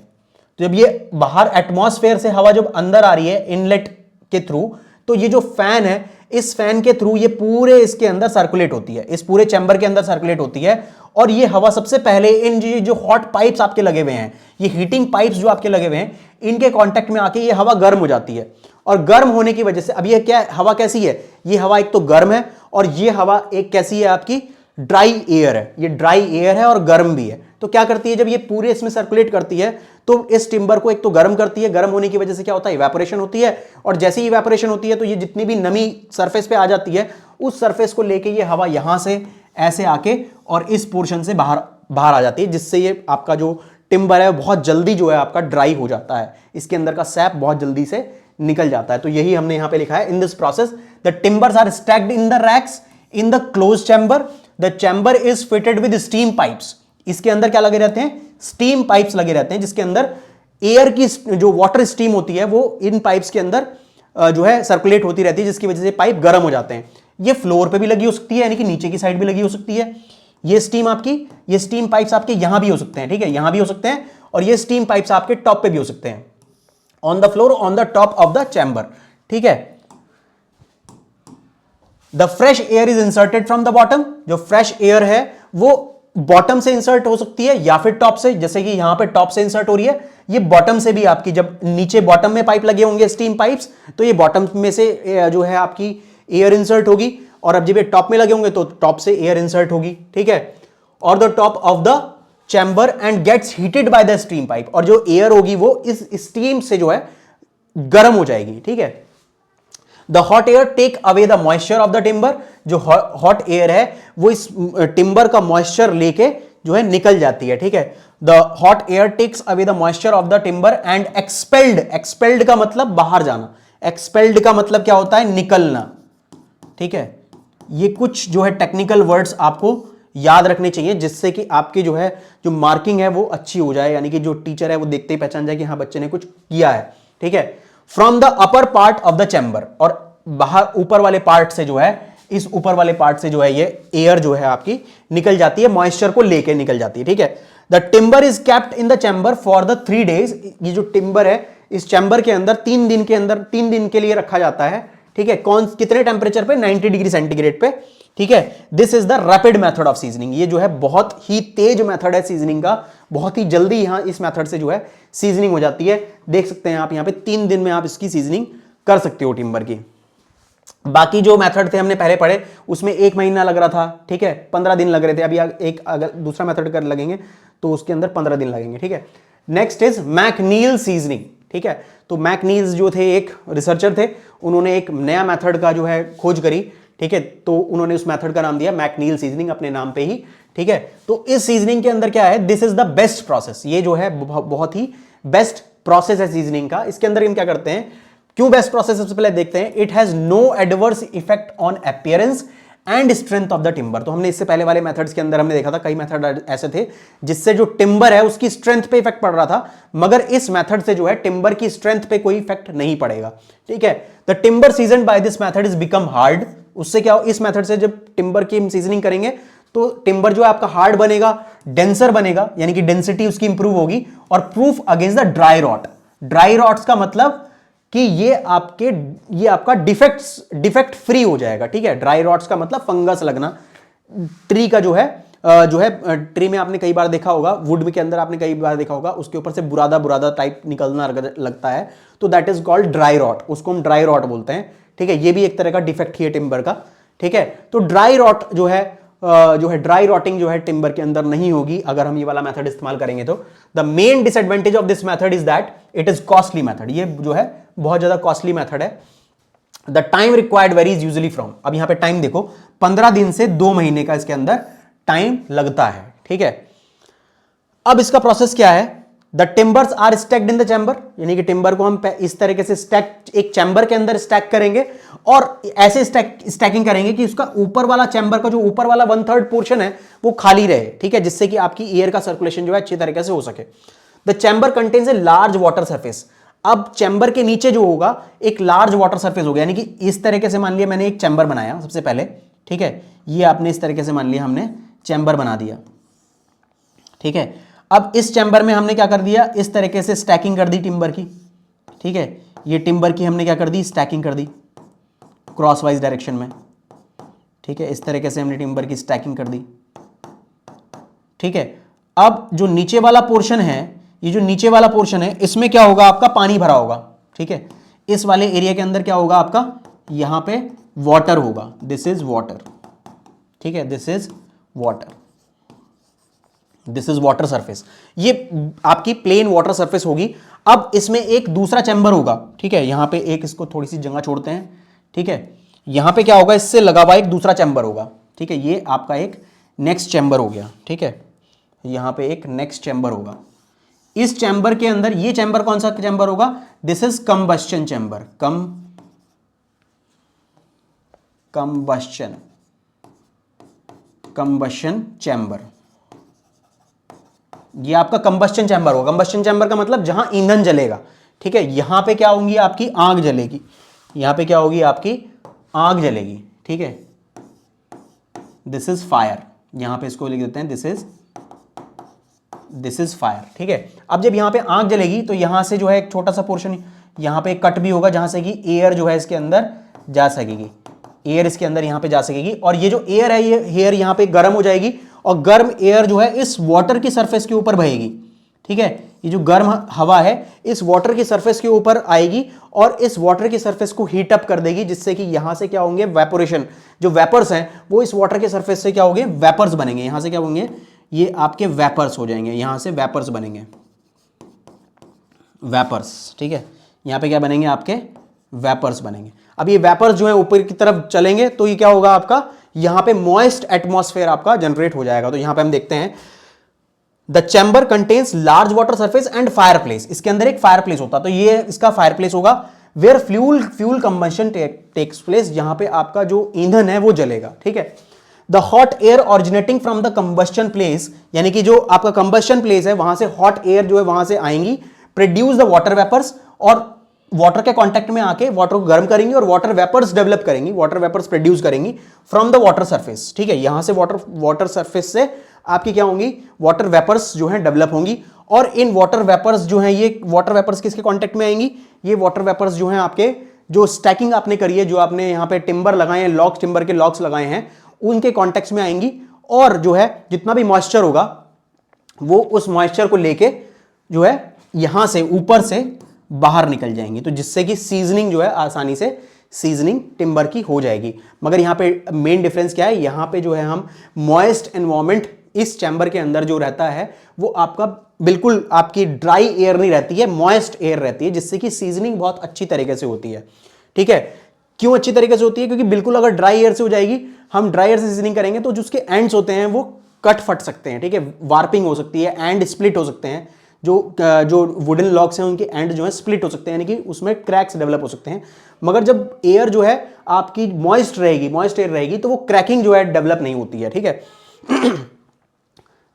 तो जब ये बाहर एटमॉस्फेयर से हवा जब अंदर आ रही है इनलेट के थ्रू, तो ये जो फैन है, इस फैन के थ्रू ये पूरे इसके अंदर सर्कुलेट होती है, इस पूरे चैम्बर के अंदर सर्कुलेट होती है। और ये हवा सबसे पहले इन जो हॉट पाइप्स आपके लगे हुए हैं, ये हीटिंग पाइप्स जो आपके लगे हुए हैं, इनके कांटेक्ट में आके ये हवा गर्म हो जाती है। और गर्म होने की वजह से अब ये क्या हवा कैसी है, ये हवा एक तो गर्म है और ये हवा एक कैसी है, आपकी ड्राई एयर है। ये ड्राई एयर है और गर्म भी है। तो क्या करती है, जब ये पूरे इसमें सर्कुलेट करती है तो इस टिम्बर को एक तो गर्म करती है, गर्म होने की वजह से क्या होता है, इवेपोरेशन होती है। और जैसे ही इवेपोरेशन होती है तो ये जितनी भी नमी सरफेस पे आ जाती है, उस सरफेस को लेके ये हवा यहां से ऐसे आके और इस पोर्शन से बाहर आ जाती है, जिससे ये आपका जो टिम्बर है बहुत जल्दी जो है आपका ड्राई हो जाता है, इसके अंदर का सैप बहुत जल्दी से निकल जाता है। तो यही हमने यहां पे लिखा है, in this process the timbers are stacked in the racks in the close chamber, the chamber is fitted with steam pipes. इसके अंदर क्या लगे रहते हैं, स्टीम पाइप्स लगे रहते हैं, जिसके अंदर एयर की जो वाटर स्टीम होती है वो इन पाइप्स के अंदर जो है सर्कुलेट होती रहती है, जिसकी वजह से पाइप गर्म हो जाते हैं। ये फ्लोर पे भी लगी हो सकती है, यानी कि नीचे की साइड भी लगी हो सकती है, ये स्टीम पाइप्स आपके यहां भी हो सकते हैं, ठीक है, यहां भी हो सकते हैं, और ये स्टीम पाइप्स आपके टॉप पे भी हो सकते हैं, on the floor, on the top of the chamber, ठीक है। The fresh air is inserted from the bottom, जो फ्रेश एयर है वो बॉटम से इंसर्ट हो सकती है या फिर टॉप से, जैसे कि यहां पे टॉप से इंसर्ट हो रही है, ये बॉटम से भी आपकी, जब नीचे बॉटम में पाइप लगे होंगे स्टीम पाइप्स, तो ये बॉटम में से जो है आपकी एयर इंसर्ट होगी, और अब जब ये टॉप में लगे होंगे तो टॉप से एयर इंसर्ट होगी, ठीक है, और the top of the chamber and gets heated by the steam pipe, और जो एयर होगी वो इस स्टीम से जो है गर्म हो जाएगी, ठीक है। The hot air take away the moisture of the timber, जो हॉट एयर है वो इस टिम्बर का मॉइस्चर लेके जो है निकल जाती है, ठीक है। The hot air takes away the moisture of the timber and expelled, expelled का मतलब बाहर जाना, एक्सपेल्ड का मतलब क्या होता है, निकलना, ठीक है। ये कुछ जो है टेक्निकल वर्ड्स आपको याद रखने चाहिए, जिससे कि आपकी जो है जो मार्किंग है वो अच्छी हो जाए, यानी कि जो टीचर है वो देखते ही पहचान जाए कि हाँ बच्चे ने कुछ किया है, ठीक है। From the upper part of the chamber, और बाहर ऊपर वाले पार्ट से जो है, इस ऊपर वाले पार्ट से जो है ये एयर जो है आपकी निकल जाती है, मॉइस्चर को लेके निकल जाती है, ठीक है। The timber is kept in the chamber for the 3 days, ये जो टिम्बर है इस चैम्बर के अंदर 3 दिन के अंदर, 3 दिन के लिए रखा जाता है, ठीक है। कौन कितने टेंपरेचर पे, 90 डिग्री सेंटीग्रेड पे, ठीक है। This is the rapid method of seasoning, ये जो है बहुत ही तेज मेथड है सीजनिंग का, बहुत ही जल्दी यहां इस मेथड से जो है सीजनिंग हो जाती है। देख सकते हैं आप यहां पे 3 दिन में आप इसकी सीजनिंग कर सकते हो टिम्बर की। बाकी जो मेथड थे हमने पहले पढ़े उसमें 1 महीना लग रहा था, ठीक है, 15 दिन लग रहे थे, अभी एक अगर दूसरा मेथड कर लगेंगे तो उसके अंदर 15 दिन लगेंगे, ठीक है। नेक्स्ट इज मैकनील सीजनिंग, ठीक है। तो मैकनील्स जो थे एक रिसर्चर थे, उन्होंने एक नया मेथड का जो है खोज करी, ठीक है, तो उन्होंने उस मेथड का नाम दिया मैकनील सीजनिंग, अपने नाम पे ही, ठीक है। तो इस सीजनिंग के अंदर क्या है, this is the best process, ये जो है बहुत ही बेस्ट प्रोसेस है सीजनिंग का। इसके अंदर हम क्या करते हैं, क्यों बेस्ट प्रोसेस, सबसे पहले देखते हैं। It has no adverse effect on appearance and strength of the timber. तो हमने इससे पहले वाले मेथड्स के अंदर हमने देखा था कई मेथड ऐसे थे जिससे जो टिम्बर है उसकी स्ट्रेंथ पे इफेक्ट पड़ रहा था, मगर इस मेथड से जो है टिम्बर की स्ट्रेंथ पे कोई इफेक्ट नहीं पड़ेगा, ठीक है। The timber season by this method is become hard, उससे क्या हो, इस मेथड से जब टिम्बर की सीजनिंग करेंगे तो टिम्बर जो है आपका हार्ड बनेगा, डेंसर बनेगा, यानी कि डेंसिटी उसकी इंप्रूव होगी, और proof against the dry rot. Dry rots का मतलब कि ये आपका डिफेक्ट फ्री हो जाएगा, ठीक है। ड्राई रॉट्स का मतलब फंगस लगना, ट्री का जो है ट्री में आपने कई बार देखा होगा, वुड के अंदर आपने कई बार देखा होगा, उसके ऊपर से बुरादा बुरादा टाइप निकलना लगता है, तो that is called dry rot, उसको हम ड्राई रॉट बोलते हैं, ठीक है। ये भी एक तरह का डिफेक्ट ही है टिम्बर का, ठीक है। तो ड्राई रॉट जो है ड्राई रॉटिंग जो है टिम्बर के अंदर नहीं होगी अगर हम ये वाला मेथड इस्तेमाल करेंगे तो। The main disadvantage of this method is that it is costly method, ये जो है बहुत ज्यादा कॉस्टली मेथड है। The time required varies usually from, अब यहां पे टाइम देखो, 15 दिन से 2 महीने का इसके अंदर टाइम लगता है, ठीक है। अब इसका प्रोसेस क्या है, the timbers are stacked in the chamber, यानी कि टिम्बर को हम इस तरीके से एक चैम्बर के अंदर स्टैक करेंगे, और ऐसे स्टैकिंग करेंगे कि उसका ऊपर वाला चैम्बर का जो ऊपर वाला 1/3 पोर्शन है वो खाली रहे, ठीक है, जिससे कि आपकी एयर का सर्कुलेशन जो है अच्छी तरीके से हो सके। The chamber contains a large water surface, अब चैम्बर के नीचे जो होगा एक लार्ज वाटर सरफेस होगा, यानी कि इस तरीके से मान लिया मैंने एक चैम्बर बनाया सबसे पहले, ठीक है, ये आपने इस तरीके से मान लिया हमने चैम्बर बना दिया, ठीक है। अब इस चैम्बर में हमने क्या कर दिया, इस तरीके से स्टैकिंग कर दी टिम्बर की, ठीक है, ये टिम्बर की हमने क्या कर दी, स्टैकिंग कर दी क्रॉस वाइज डायरेक्शन में, ठीक है, इस तरीके से हमने टिम्बर की स्टैकिंग कर दी, ठीक है। अब जो नीचे वाला पोर्शन है, ये जो नीचे वाला पोर्शन है इसमें क्या होगा, आपका पानी भरा होगा, ठीक है। इस वाले एरिया के अंदर क्या होगा आपका, यहां पे वाटर होगा, दिस इज वाटर, ठीक है, this is water, this is water surface, ये आपकी प्लेन वाटर सरफेस होगी। अब इसमें एक दूसरा चैम्बर होगा, ठीक है, यहां पे एक, इसको थोड़ी सी जगह छोड़ते हैं, ठीक है, यहां पे क्या होगा, इससे लगा हुआ एक दूसरा चैम्बर होगा, ठीक है, ये आपका एक नेक्स्ट चैम्बर हो गया, ठीक है, यहां पे एक नेक्स्ट चैम्बर होगा। इस चैम्बर के अंदर, ये चैम्बर कौन सा चैम्बर होगा, this is combustion chamber, combustion chamber, ये आपका कंबस्शन चैम्बर होगा। कंबस्शन चैम्बर का मतलब जहां ईंधन जलेगा, ठीक है, यहां पे क्या होंगी, आपकी आग जलेगी, यहां पे क्या होगी, आपकी आग जलेगी, ठीक है, दिस इज फायर, यहां पे इसको लिख देते हैं दिस इज फायर, ठीक है। अब जब यहां पे आग जलेगी तो यहां से जो है एक छोटा सा पोर्शन यहां पे एक कट भी होगा जहां से कि एयर जो है इसके अंदर जा सकेगी, एयर इसके अंदर यहां पे जा सकेगी, और ये जो एयर है ये एयर यहां पे गर्म हो जाएगी और गर्म एयर जो है इस वाटर की सरफेस के ऊपर बहेगी, ठीक है। ये जो गर्म हवा है इस वाटर की सरफेस के ऊपर आएगी और इस वाटर की सरफेस को हीट अप कर देगी, जिससे कि यहां से क्या होंगे, वेपोरेशन, जो वेपर्स हैं वो इस वाटर के सरफेस से क्या होंगे, वेपर्स बनेंगे, यहां से क्या होंगे, ये आपके वेपर्स हो जाएंगे, यहां से वेपर्स बनेंगे, वेपर्स, ठीक है। यहां पे क्या बनेंगे, आपके वेपर्स बनेंगे। अब ये वेपर्स जो है ऊपर की तरफ चलेंगे तो ये क्या होगा आपका, यहां पे मॉइस्ट एटमॉस्फेयर आपका जनरेट हो जाएगा। तो यहां पे हम देखते हैं the chamber contains large water surface and fire place, इसके अंदर एक फायर प्लेस होता है, तो ये इसका फायर प्लेस होगा। Where fuel combustion takes place, यहां पे आपका जो ईंधन है वो जलेगा, ठीक है। The hot air originating from the combustion place, यानी कि जो आपका कंबस्टन प्लेस है वहां से हॉट एयर जो है वहां से आएंगी, प्रोड्यूस द वाटर वेपर्स, और वाटर के कांटेक्ट में आके वाटर को गर्म करेंगी और वाटर वेपर्स डेवलप करेंगी, वाटर वेपर्स प्रोड्यूस करेंगी फ्रॉम द वाटर सरफेस, ठीक है। यहां से वाटर सरफेस से आपकी क्या होंगी, वाटर वेपर्स जो है डेवलप होंगी, और इन वाटर वेपर्स जो है, ये वाटर वेपर्स किसके कांटेक्ट में आएंगी, ये वाटर वेपर्स जो है आपके जो स्टैकिंग आपने करी है, जो आपने यहां पे टिम्बर लगाए हैं, लॉक्स, टिम्बर के लॉक्स लगाए हैं, उनके कॉन्टेक्ट में आएंगी, और जो है जितना भी मॉइस्चर होगा वो उस मॉइस्चर को लेके जो है यहां से ऊपर से बाहर निकल जाएंगी, तो जिससे कि सीजनिंग जो है आसानी से सीजनिंग टिम्बर की हो जाएगी। मगर यहां पे मेन डिफरेंस क्या है, यहां पे जो है हम मॉइस्ट एनवायरमेंट इस चैम्बर के अंदर जो रहता है वो आपका बिल्कुल आपकी ड्राई एयर नहीं रहती है, मॉइस्ट एयर रहती है, जिससे कि सीजनिंग बहुत अच्छी तरीके से होती है, ठीक है। क्यों अच्छी तरीके से होती है, क्योंकि बिल्कुल अगर ड्राई एयर से हो जाएगी, हम ड्राई एयर से सीजनिंग करेंगे तो जो उसके एंड्स होते हैं वो कट फट सकते हैं, ठीक है, वार्पिंग हो सकती है, एंड स्प्लिट हो सकते हैं, जो वुडन लॉक्स हैं उनके एंड जो है स्प्लिट हो सकते हैं, यानी कि उसमें क्रैक्स डेवलप हो सकते हैं। मगर जब एयर जो है आपकी मॉइस्ट रहेगी, मॉइस्ट एयर रहेगी, तो वो क्रैकिंग जो है डेवलप नहीं होती है, ठीक है।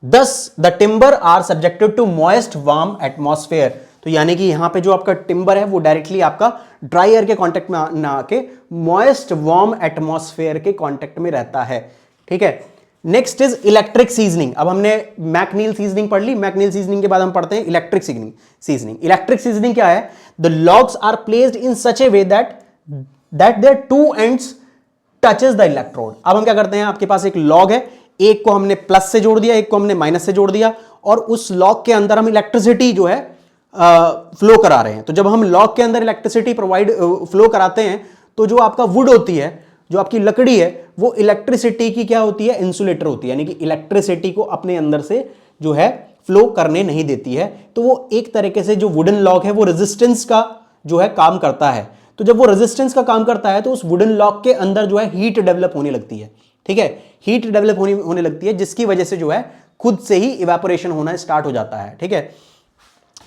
Thus the timber are subjected to moist warm atmosphere, तो यानी कि यहां पे जो आपका टिम्बर है वो डायरेक्टली आपका ड्राई एयर के कांटेक्ट में ना आके मॉइस्ट वार्म एटमॉस्फेयर के कांटेक्ट में रहता है, ठीक है। Next is electric seasoning. अब हमने मैकनील सीजनिंग पढ़ ली, मैकनील सीजनिंग के बाद हम पढ़ते हैं इलेक्ट्रिक सीजनिंग। इलेक्ट्रिक सीजनिंग क्या है, the logs are placed in such a way that their two ends touches the electrode. अब हम क्या करते हैं, आपके पास एक लॉग है, एक को हमने प्लस से जोड़ दिया, एक को हमने माइनस से जोड़ दिया, और उस लॉग के अंदर हम इलेक्ट्रिसिटी जो है फ्लो करा रहे हैं। तो जब हम लॉग के अंदर इलेक्ट्रिसिटी फ्लो कराते हैं तो जो आपका वुड होती है, जो आपकी लकड़ी है, वो इलेक्ट्रिसिटी की क्या होती है, इंसुलेटर होती है, यानी कि इलेक्ट्रिसिटी को अपने अंदर से जो है फ्लो करने नहीं देती है। तो वो एक तरीके से जो वुडन लॉग है वो रेजिस्टेंस का जो है काम करता है। तो जब वो रेजिस्टेंस का काम करता है तो उस वुडन लॉग के अंदर जो है हीट डेवलप होने लगती है, ठीक है, हीट डेवलप होने लगती है, जिसकी वजह से जो है खुद से ही इवेपोरेशन होना स्टार्ट हो जाता है, ठीक है।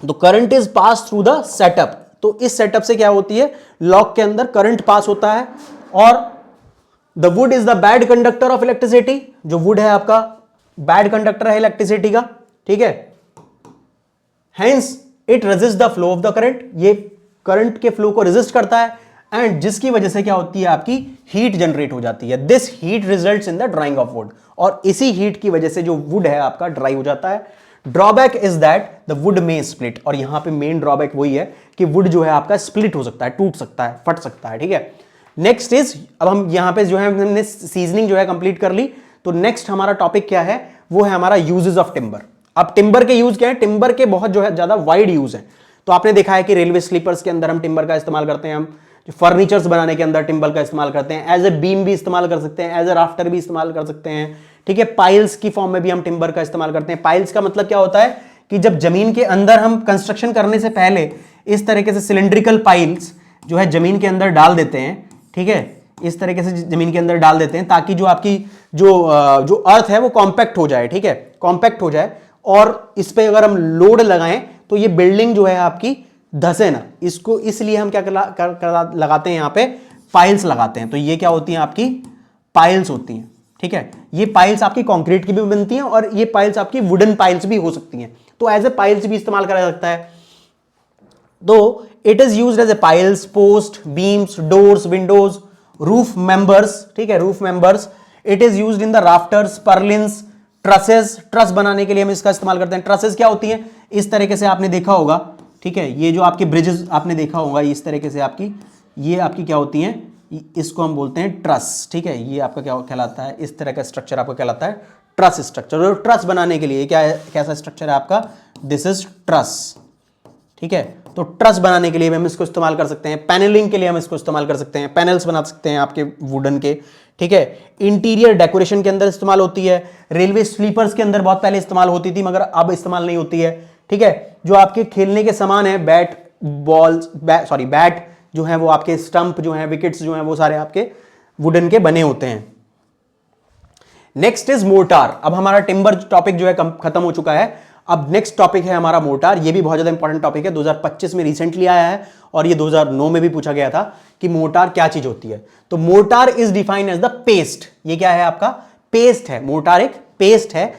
तो current is pass through the setup, तो इस सेटअप से क्या होती है, लॉग के अंदर करंट पास होता है, और the wood is the bad conductor of electricity, जो वुड है आपका बैड कंडक्टर है इलेक्ट्रिसिटी का, ठीक है। Hence it resist the flow of the current, ये करंट के फ्लो को रेजिस्ट करता है, एंड जिसकी वजह से क्या होती है, आपकी हीट जनरेट हो जाती है। This heat results in the drying of would, और इसी हीट की वजह से जो वुड है आपका ड्राई हो जाता है। Drawback is that the wood में स्प्लिट, और यहां पे मेन ड्रॉबैक वही है कि वुड जो है आपका स्प्लिट हो सकता है, टूट सकता है, फट सकता है, ठीक है। नेक्स्ट इज, अब हम यहां पे जो है हमने सीजनिंग जो है कंप्लीट कर ली, तो नेक्स्ट हमारा टॉपिक क्या है, वो है हमारा यूजेस ऑफ टिम्बर। अब टिम्बर के यूज क्या है, टिम्बर के बहुत जो है ज्यादा वाइड यूज है। तो आपने देखा है कि रेलवे स्लीपर्स के अंदर हम टिम्बर का इस्तेमाल करते हैं, हम फर्नीचर्स बनाने के अंदर टिम्बर का इस्तेमाल करते हैं, एज ए बीम भी इस्तेमाल कर सकते हैं, एज ए राफ्टर भी इस्तेमाल कर सकते हैं, ठीक है। पाइल्स की फॉर्म में भी हम टिम्बर का इस्तेमाल करते हैं। पाइल्स का मतलब क्या होता है कि जब जमीन के अंदर हम कंस्ट्रक्शन करने से पहले इस तरीके से सिलेंड्रिकल पाइल्स जो है जमीन के अंदर डाल देते हैं, ठीक है, इस तरीके से जमीन के अंदर डाल देते हैं, ताकि जो आपकी जो अर्थ है वो कॉम्पैक्ट हो जाए, ठीक है, कॉम्पैक्ट हो जाए, और इस पे अगर हम लोड लगाएं तो ये बिल्डिंग जो है आपकी धसे ना, इसको इसलिए हम क्या लगाते हैं, यहाँ पे पाइल्स लगाते हैं। तो ये क्या होती हैं, आपकी पाइल्स होती हैं, ठीक है। ये पाइल्स आपकी कंक्रीट की भी बनती हैं, और ये पाइल्स आपकी वुडन पाइल्स भी हो सकती हैं, तो एज ए पाइल्स भी इस्तेमाल करा जा सकता है। तो it is used as a piles, post, beams, doors, windows, roof members, ठीक है, roof members. It is used in the rafters, purlins, trusses, truss बनाने के लिए हम इसका इस्तेमाल करते हैं। ट्रसेस क्या होती हैं, इस तरीके से आपने देखा होगा, ठीक है, ये जो आपके ब्रिजेस आपने देखा होगा इस तरीके से आपकी, ये आपकी क्या होती हैं, इसको हम बोलते हैं ट्रस, ठीक है, ये आपका क्या कहलाता है, इस तरह का स्ट्रक्चर आपका कहलाता है ट्रस स्ट्रक्चर। और ट्रस बनाने के लिए क्या है, कैसा स्ट्रक्चर है आपका, दिस इज ट्रस, ठीक है। तो ट्रस बनाने के लिए हम इसको इस्तेमाल कर सकते हैं, पैनलिंग के लिए हम इसको इस्तेमाल कर सकते हैं, पैनल्स बना सकते हैं आपके वुडन के, ठीक है। इंटीरियर डेकोरेशन के अंदर इस्तेमाल होती है, रेलवे स्लीपर्स के अंदर बहुत पहले इस्तेमाल होती थी मगर अब इस्तेमाल नहीं होती है, ठीक है। जो आपके खेलने के सामान है, बैट, बॉल्स, बैट जो है वो आपके, स्टंप जो है, विकेट्स जो है वो सारे आपके वुडन के बने होते हैं। Next is mortar. अब हमारा टिम्बर टॉपिक जो है खत्म हो चुका है, अब नेक्स्ट टॉपिक है हमारा मोर्टार। ये भी बहुत ज्यादा इंपॉर्टेंट टॉपिक है, 2025 में रिसेंटली आया है और ये 2009 में भी पूछा गया था कि मोर्टार क्या चीज होती है। तो mortar is defined as the paste. ये क्या है आपका, पेस्ट है। मोर्टार एक पेस्ट है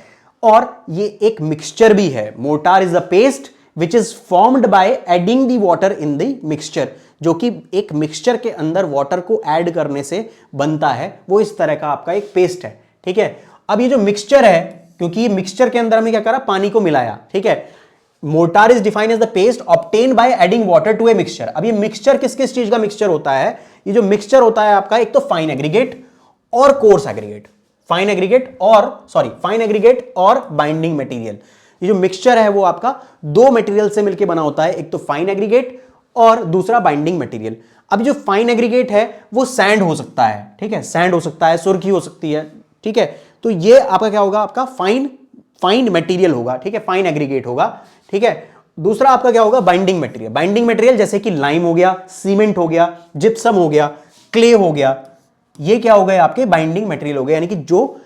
और ये एक मिक्सचर भी है। Mortar is the paste which is formed by adding the water in the mixture, जो कि एक मिक्सचर के अंदर वाटर को ऐड करने से बनता है, वो इस तरह का आपका एक पेस्ट है, ठीक है। अब ये जो मिक्सचर है, क्योंकि ये मिक्सचर के अंदर हमने क्या करा, पानी को मिलाया, ठीक है। Mortar is defined as the paste obtained by adding water to a mixture. अब ये मिक्सचर किस किस चीज का मिक्सचर होता है, ये जो मिक्सचर होता है आपका, एक तो फाइन एग्रीगेट और कोर्स एग्रीगेट, फाइन एग्रीगेट और बाइंडिंग मटेरियल। ये जो मिक्सचर है वो आपका दो मटेरियल से मिलकर बना होता है, एक तो फाइन एग्रीगेट और दूसरा बाइंडिंग मटेरियल। अब जो फाइन एग्रीगेट है वो सैंड हो सकता है, ठीक है, सैंड हो सकता है, सुर्खी हो सकती है, ठीक है। तो ये आपका क्या होगा, आपका फाइन मटेरियल होगा, ठीक है, फाइन एग्रीगेट होगा, ठीक है। दूसरा आपका क्या होगा, बाइंडिंग मटेरियल। बाइंडिंग मटेरियल जैसे कि लाइम हो गया, सीमेंट हो गया, जिप्सम हो गया, क्ले हो गया, ये क्या हो गए आपके बाइंडिंग मटेरियल हो गए, यानी कि जो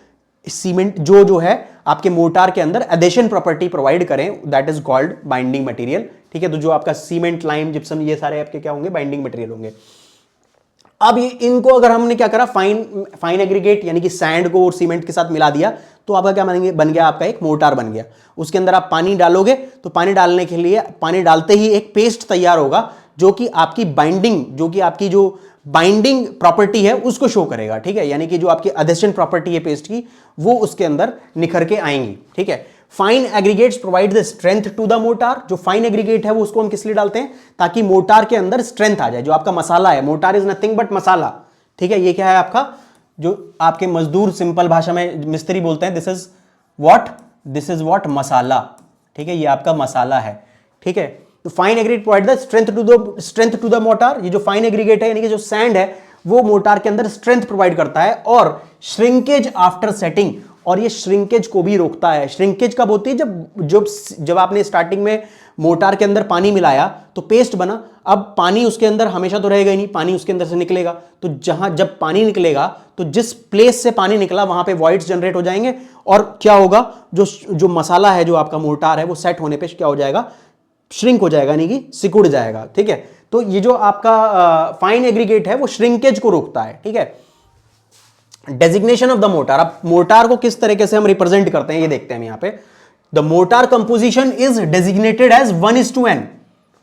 सीमेंट जो है आपके मोर्टार के अंदर एडेशन प्रॉपर्टी प्रोवाइड करें, that is called binding material, ठीक है। तो जो आपका सीमेंट, लाइम, जिप्सम, ये सारे आपके क्या होंगे, बाइंडिंग मटेरियल होंगे। अब इनको अगर हमने क्या करा, फाइन एग्रीगेट यानी कि सैंड को और सीमेंट के साथ मिला दिया, तो आपका क्या बन गया, आपका एक मोर्टार बन गया। उसके अंदर आप पानी डालोगे तो पानी डालने के लिए, पानी डालते ही एक पेस्ट तैयार होगा जो कि आपकी बाइंडिंग प्रॉपर्टी है उसको शो करेगा, ठीक है। यानी कि जो आपकी एडेशन प्रॉपर्टी है पेस्ट की, वो उसके अंदर निखर के आएंगी, ठीक है। Fine aggregates provide the strength to the mortar. जो फाइन एग्रीगेट है वो उसको हम किस लिए डालते हैं, ताकि मोर्टार के अंदर स्ट्रेंथ आ जाए। जो आपका मसाला है, मोर्टार इज नथिंग बट मसाला, ठीक है। ये क्या है आपका, जो आपके मजदूर सिंपल भाषा में मिस्त्री बोलते हैं, दिस इज व्हाट मसाला, ठीक है, ये आपका मसाला है, ठीक है। तो fine aggregate provide the strength to the mortar. ये जो फाइन एग्रीगेट है यानी कि जो सैंड है वो मोर्टार के अंदर स्ट्रेंथ प्रोवाइड करता है और श्रिंकेज आफ्टर सेटिंग, और ये श्रिंकेज को भी रोकता है। श्रिंकेज कब होती है, जब आपने स्टार्टिंग में मोर्टार के अंदर पानी मिलाया तो पेस्ट बना, अब पानी उसके अंदर हमेशा तो रहेगा ही नहीं, पानी उसके अंदर से निकलेगा, तो जब पानी निकलेगा तो जिस प्लेस से पानी निकला वहां पे वॉइड्स जनरेट हो जाएंगे और क्या होगा, जो मसाला है, जो आपका मोर्टार है, वो सेट होने पे क्या हो जाएगा, श्रिंक हो जाएगा, यानी कि सिकुड़ जाएगा, ठीक है। तो ये जो आपका फाइन एग्रीगेट है वो श्रिंकेज को रोकता है, ठीक है। Designation of the mortar. अब मोर्टार को किस तरीके से हम रिप्रेजेंट करते हैं ये देखते हैं हम यहां पे। The mortar composition is designated as 1:n,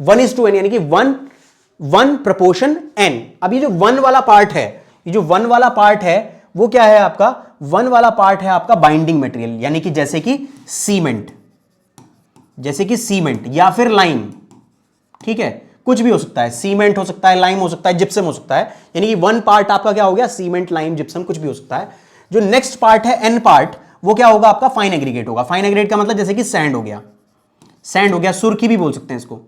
1:n यानी कि 1 प्रपोर्शन n। अब ये जो 1 वाला पार्ट है, ये जो 1 वाला पार्ट है वो क्या है आपका, 1 वाला पार्ट है आपका बाइंडिंग मटेरियल, यानी कि जैसे कि सीमेंट या फिर लाइम, ठीक है, कुछ भी हो सकता है, सीमेंट हो सकता है, लाइम हो सकता है, जिप्सम हो सकता है, यानी कि 1 पार्ट आपका क्या हो गया, सीमेंट, लाइम, जिप्सम, कुछ भी हो सकता है। जो नेक्स्ट पार्ट है n पार्ट, वो क्या होगा आपका, फाइन एग्रीगेट होगा। फाइन एग्रीगेट का मतलब जैसे कि सैंड हो गया, सुर्खी भी बोल सकते हैं इसको।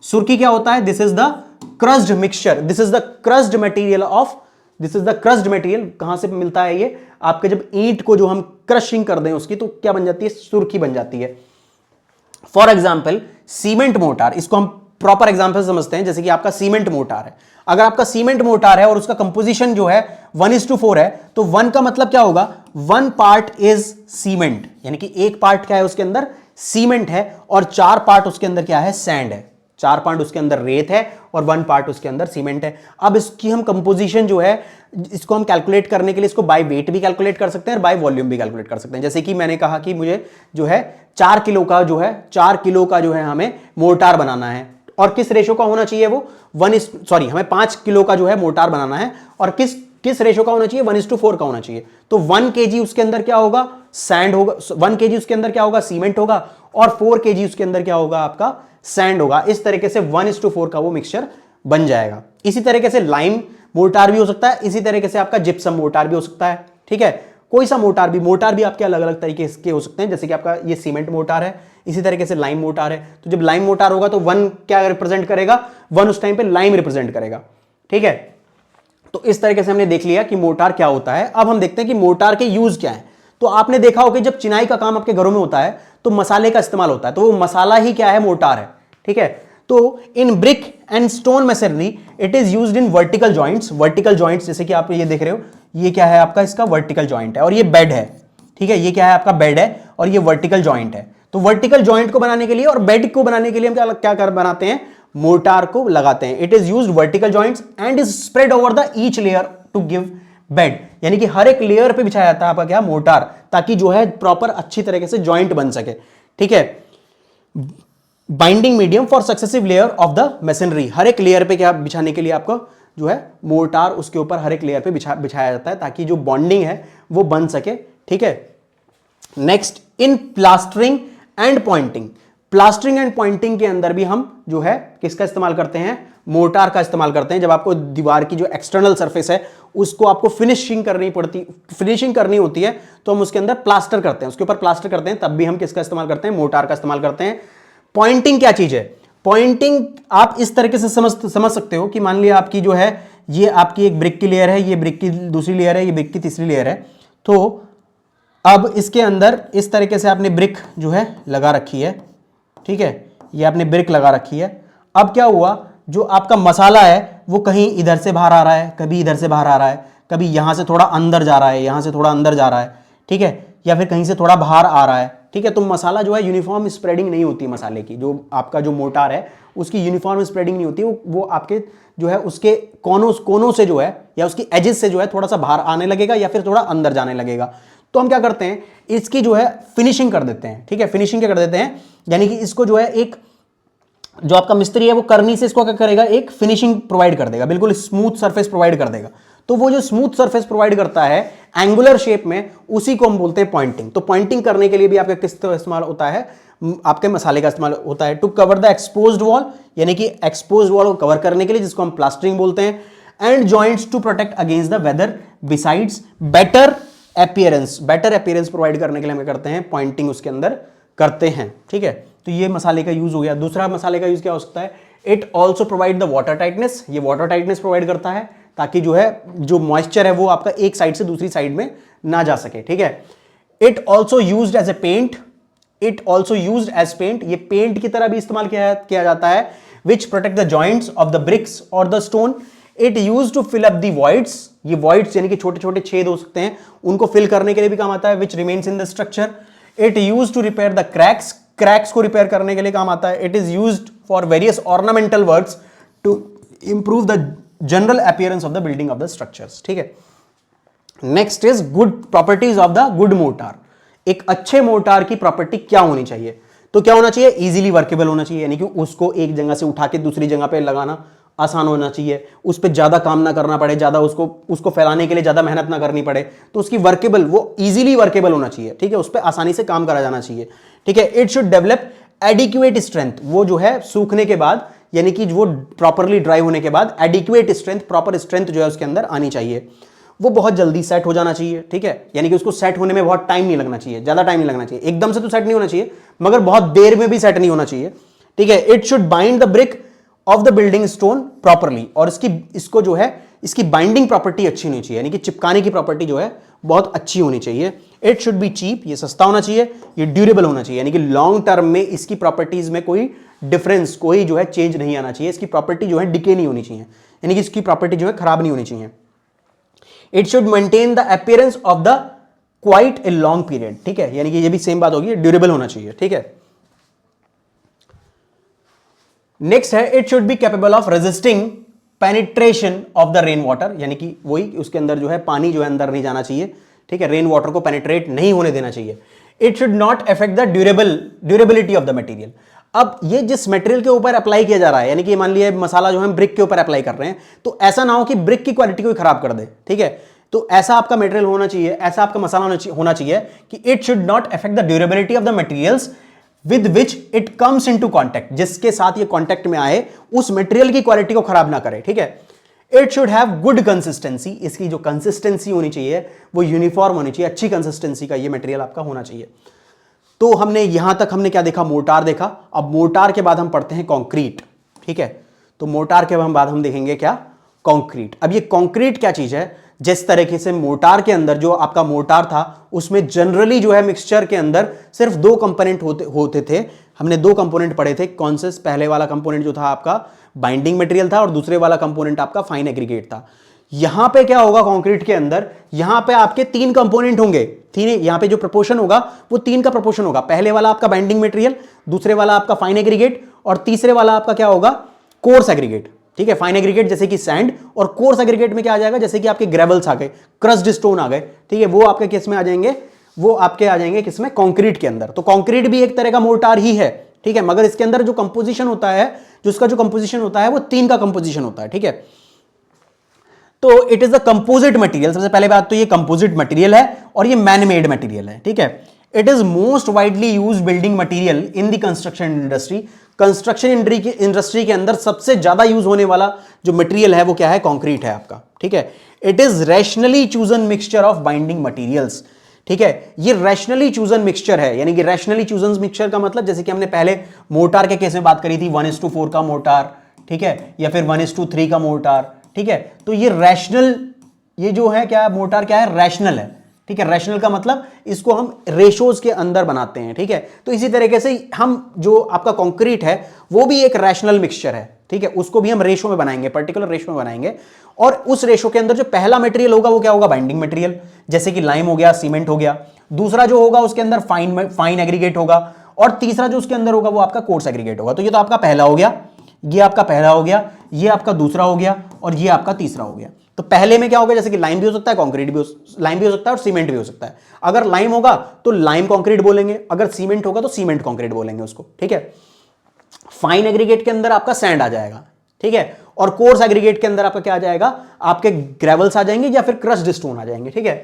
सुर्खी क्या होता है, this is the crossed mixture, this is the crossed material. कहां से मिलता है ये, आपके जब ईंट को जो हम क्रशिंग कर दें उसकी, तो क्या बन जाती है, सुर्खी बन जाती है। फॉर एग्जाम्पल सीमेंट मोर्टार, इसको हम प्रॉपर एग्जांपल समझते हैं, जैसे कि आपका सीमेंट मोर्टार है। अगर आपका सीमेंट मोर्टार है और उसका कंपोजिशन जो है 1:4 है, तो 1 का मतलब क्या होगा, 1 पार्ट इज सीमेंट, यानी कि एक पार्ट क्या है उसके अंदर सीमेंट है और 4 पार्ट उसके अंदर क्या है, सैंड है। 4 पार्ट उसके अंदर रेत है और 1 पार्ट उसके अंदर सीमेंट है। अब इसकी हम कंपोजिशन जो है, इसको हम कैलकुलेट करने के लिए इसको बाय वेट भी कैलकुलेट कर सकते हैं और बाय वॉल्यूम भी कैलकुलेट कर सकते हैं। जैसे कि मैंने कहा कि मुझे जो है 4 किलो का जो है हमें मोर्टार बनाना है, और किस रेशो का होना चाहिए वो, हमें 5 किलो का जो है मोर्टार बनाना है, और किस किस रेशो का होना चाहिए, 1:4 का होना चाहिए। तो 1 kg उसके अंदर क्या होगा, सैंड होगा, 1 kg उसके अंदर क्या होगा, सीमेंट होगा, और 4 kg उसके अंदर क्या होगा, आपका सैंड होगा। इस तरीके से 1:4 का वो मिक्सचर बन जाएगा। इसी तरीके से लाइम मोर्टार भी हो सकता है, इसी तरीके से आपका जिप्सम मोर्टार भी हो सकता है। ठीक है, कोई सा मोर्टार भी आपके अलग अलग तरीके के हो सकते हैं, जैसे कि आपका ये सीमेंट मोर्टार है, इसी तरीके से लाइम मोर्टार है। तो जब लाइम मोर्टार होगा तो 1 क्या रिप्रेजेंट करेगा, 1 उस टाइम पे लाइम रिप्रेजेंट करेगा। ठीक है, तो इस तरीके से हमने देख लिया कि मोर्टार क्या होता है। अब हम देखते हैं कि मोर्टार के यूज क्या है। तो आपने देखा होगा जब चिनाई का काम आपके घरों में होता है तो मसाले का इस्तेमाल होता है, तो वो मसाला ही क्या है, मोर्टार है। ठीक है, तो इन brick and stone masonry it is used in vertical joints. Vertical joints जैसे कि आप ये देख रहे हो, ये क्या है आपका, इसका वर्टिकल जॉइंट है, और ये बेड है। ठीक है, ये क्या है आपका, बेड है, और ये वर्टिकल जॉइंट है। तो वर्टिकल जॉइंट को बनाने के लिए और बेड को बनाने के लिए हम क्या कर बनाते हैं, मोर्टार को लगाते हैं। It is used vertical joints and is spread over the each layer to give bed, यानी कि हर एक लेयर पे बिछाया जाता है आपका क्या, मोर्टार, ताकि जो है प्रॉपर अच्छी तरीके से जॉइंट बन सके। ठीक है, binding medium for successive layer of the masonry, हर एक लेयर पे क्या बिछाने के लिए आपको जो है मोर्टार उसके ऊपर हर एक लेयर पे बिछाया जाता है, ताकि जो बॉन्डिंग है वो बन सके। ठीक है, next in plastering and Poynting. Plastering and Poynting के अंदर भी हम जो है किसका इस्तेमाल करते हैं, मोर्टार का इस्तेमाल करते हैं। जब आपको दीवार की जो एक्सटर्नल सरफेस है उसको आपको फिनिशिंग करनी होती है, तो हम उसके अंदर प्लास्टर करते हैं, उसके ऊपर प्लास्टर करते हैं, तब भी हम किसका इस्तेमाल करते हैं, मोर्टार का इस्तेमाल करते हैं। पॉइंटिंग क्या चीज है, पॉइंटिंग आप इस तरीके से समझ सकते हो कि मान लिया आपकी जो है ये आपकी एक ब्रिक की लेयर है, ये ब्रिक की दूसरी लेयर है, ये ब्रिक की तीसरी लेयर है। तो अब इसके अंदर इस तरीके से आपने ब्रिक जो है लगा रखी है। ठीक है, ये आपने ब्रिक लगा रखी है। अब क्या हुआ, जो आपका मसाला है वो कहीं इधर से बाहर आ रहा है, कभी इधर से बाहर आ रहा है, कभी यहां से थोड़ा अंदर जा रहा है, यहां से थोड़ा अंदर जा रहा है। ठीक है, या फिर कहीं से थोड़ा बाहर आ रहा है। ठीक है, तो मसाला जो है यूनिफॉर्म स्प्रेडिंग नहीं होती मसाले की, जो आपका जो मोर्टार है उसकी यूनिफॉर्म स्प्रेडिंग नहीं होती, वो आपके जो है उसके कोनों से जो है या उसकी एजेस से जो है थोड़ा सा बाहर आने लगेगा या फिर थोड़ा अंदर जाने लगेगा। तो हम क्या करते हैं, इसकी जो है फिनिशिंग कर देते हैं। ठीक है, फिनिशिंग क्या कर देते हैं, यानी कि इसको जो है एक जो आपका मिस्त्री है वो करनी से इसको क्या करेगा, एक फिनिशिंग प्रोवाइड कर देगा, बिल्कुल स्मूथ सरफेस प्रोवाइड कर देगा। तो वो जो स्मूथ सरफेस प्रोवाइड करता है एंगुलर शेप में, उसी को हम बोलते हैं पॉइंटिंग। तो पॉइंटिंग करने के लिए भी आपका किस तरह इस्तेमाल होता है, आपके मसाले का इस्तेमाल होता है। To cover the exposed wall, यानी कि एक्सपोज्ड वॉल को कवर करने के लिए, जिसको हम प्लास्टरिंग बोलते हैं। And joints to protect against the weather, besides better appearance provide करने के लिए हम क्या करते हैं, पॉइंटिंग उसके अंदर करते हैं। ठीक है, तो ये मसाले का यूज हो गया। दूसरा मसाले का यूज क्या हो सकता है, it also provide the water tightness, ये वाटर टाइटनेस प्रोवाइड करता है ताकि जो है जो मॉइस्चर है वो आपका एक साइड से दूसरी साइड में ना जा सके। ठीक है, it also used as a paint, ये पेंट की तरह भी इस्तेमाल किया जाता है, which protect the joints of the bricks और the stone. It use to fill up the voids, ये वॉइड्स यानी कि छोटे छोटे छेद हो सकते हैं, उनको फिल करने के लिए भी काम आता है, which remains in the structure. It use to repair the cracks को रिपेयर करने के लिए काम आता है। It is used for various ornamental works to improve the general appearance of the building of the structures. ठीक है, next is good properties of the good mortar. एक अच्छे मोर्टार की प्रॉपर्टी क्या होनी चाहिए, तो क्या होना चाहिए, इजीली वर्केबल होना चाहिए, यानी कि उसको एक जगह से उठा के दूसरी जगह पे लगाना आसान होना चाहिए, उस पर ज्यादा काम ना करना पड़े, ज्यादा उसको फैलाने के लिए ज्यादा मेहनत ना करनी पड़े, तो उसकी वर्केबल, वो इजीली वर्केबल होना चाहिए। ठीक है, उस पर आसानी से काम करा जाना चाहिए। ठीक है, it should develop adequate strength, वो जो है सूखने के बाद यानी कि वो प्रॉपरली ड्राई होने के बाद एडिक्वेट स्ट्रेंथ, प्रॉपर स्ट्रेंथ जो है उसके अंदर आनी चाहिए। वो बहुत जल्दी सेट हो जाना चाहिए। ठीक है, यानी कि उसको सेट होने में बहुत टाइम नहीं लगना चाहिए, ज्यादा टाइम नहीं लगना चाहिए, एकदम से तो सेट नहीं होना चाहिए मगर बहुत देर में भी सेट नहीं होना चाहिए। ठीक है, it should bind the brick of the building stone properly, और इसको जो है इसकी बाइंडिंग प्रॉपर्टी अच्छी होनी चाहिए, यानी कि चिपकाने की प्रॉपर्टी जो है बहुत अच्छी होनी चाहिए। इट शुड बी चीप, ये सस्ता होना चाहिए, ये ड्यूरेबल होना चाहिए, यानी कि लॉन्ग टर्म में इसकी प्रॉपर्टीज में कोई डिफरेंस, कोई जो है चेंज नहीं आना चाहिए, इसकी प्रॉपर्टी जो है डिके नहीं होनी चाहिए, यानी कि इसकी प्रॉपर्टी जो है खराब नहीं होनी चाहिए। It should maintain the appearance of the quite a long period. ठीक है, यानी कि ये भी सेम बात होगी, ड्यूरेबल होना चाहिए। ठीक है, नेक्स्ट है it should be capable of resisting penetration of the rain water, यानी कि वही उसके अंदर जो है पानी जो है अंदर नहीं जाना चाहिए। ठीक है, रेन वाटर को पेनिट्रेट नहीं होने देना चाहिए। It should not affect the durability of the material. अब ये जिस मटेरियल के ऊपर अप्लाई किया जा रहा है, यानी कि मान लिया मसाला जो हम ब्रिक के ऊपर अप्लाई कर रहे हैं, तो ऐसा ना हो कि ब्रिक की क्वालिटी को खराब कर दे, ठीक है। तो ऐसा आपका मटेरियल होना चाहिए, ऐसा आपका मसाला होना चाहिए कि it should not affect the durability of the materials with which it comes into contact, जिसके साथ ये कांटेक्ट में आए उस मटेरियल की क्वालिटी को खराब ना करे, ठीक है। It should have good consistency, इसकी जो कंसिस्टेंसी होनी चाहिए वो यूनिफॉर्म होनी चाहिए, अच्छी कंसिस्टेंसी का ये मटेरियल आपका होना चाहिए। तो हमने यहां तक हमने क्या देखा, मोर्टार देखा। अब मोर्टार के बाद हम पढ़ते हैं कंक्रीट, ठीक है। तो मोर्टार के बाद हम देखेंगे क्या, कंक्रीट। अब ये कंक्रीट क्या चीज है, जिस तरीके से मोर्टार के अंदर जो आपका मोर्टार था उसमें जनरली जो है मिक्सचर के अंदर सिर्फ दो कंपोनेंट होते थे। हमने दो कंपोनेंट पढ़े थे, कौन से, पहले वाला कंपोनेंट जो था आपका बाइंडिंग मटेरियल था और दूसरे वाला कंपोनेंट आपका फाइन एग्रीगेट था। यहां पे क्या होगा कंक्रीट के अंदर, यहां पे आपके तीन कंपोनेंट होंगे, यहां पे जो प्रोपोर्शन होगा वो तीन का प्रोपोर्शन होगा। पहले वाला आपका बाइंडिंग मटेरियल, दूसरे वाला आपका फाइन एग्रीगेट और तीसरे वाला आपका क्या होगा, कोर्स एग्रीगेट, ठीक है। फाइन एग्रीगेट जैसे कि सैंड और कोर्स एग्रीगेट में क्या आ जाएगा, जैसे कि आपके ग्रेवल्स आ गए, क्रस्ड स्टोन आ गए, ठीक है। वो आपके किस में आ जाएंगे, वो आपके आ जाएंगे किसमें, कंक्रीट के अंदर। तो कंक्रीट भी एक तरह का मोर्टार ही है, ठीक है, मगर इसके अंदर जो कंपोजिशन होता है, जो उसका जो कंपोजिशन होता है वो तीन का कंपोजिशन होता है, ठीक है। तो it is the composite material. सबसे पहले बात तो ये कंपोजिट मटेरियल है और ये मैन मेड मटेरियल है, ठीक है। It is most widely use building material in the construction industry. Construction industry के अंदर सबसे ज्यादा यूज होने वाला जो मटेरियल है वो क्या है, कंक्रीट है आपका, ठीक है। It is rationally chosen mixture of binding materials, ठीक है। ये रैशनली चूजन मिक्सचर है, यानी कि रैशनली चूजन मिक्सचर का मतलब जैसे कि हमने पहले मोर्टार के केस में बात करी थी, 1:4 का मोर्टार, ठीक है, या फिर 1:3 का मोर्टार, ठीक है। तो ये रैशनल, ये जो है क्या मोर्टार क्या है, रैशनल है, ठीक है। रैशनल का मतलब इसको हम रेशोज के अंदर बनाते हैं, ठीक है। तो इसी तरीके से हम जो आपका कंक्रीट है वो भी एक रैशनल मिक्सचर है, ठीक है। उसको भी हम रेशो में बनाएंगे, पर्टिकुलर रेशो में बनाएंगे, और उस रेशो के अंदर जो पहला मटेरियल होगा वो क्या होगा, बाइंडिंग मटेरियल, जैसे कि लाइम हो गया, सीमेंट हो गया। दूसरा जो होगा उसके अंदर फाइन एग्रीगेट होगा, और तीसरा जो उसके अंदर होगा वो आपका कोर्स एग्रीगेट होगा। तो ये तो आपका पहला हो गया, ये आपका पहला हो गया, ये आपका दूसरा हो गया, और ये आपका तीसरा हो गया। तो पहले में क्या होगा, जैसे कि लाइम भी हो सकता है, कंक्रीट भी लाइम भी हो सकता है और सीमेंट भी हो सकता है। अगर लाइम होगा तो लाइम कंक्रीट बोलेंगे, अगर सीमेंट होगा तो सीमेंट कंक्रीट बोलेंगे उसको, ठीक है। फाइन एग्रीगेट के अंदर आपका सैंड आ जाएगा, ठीक है, और कोर्स एग्रीगेट के अंदर आपका क्या आ जाएगा, आपके ग्रेवल्स आ जाएंगे या फिर क्रश्ड स्टोन आ जाएंगे, ठीक है।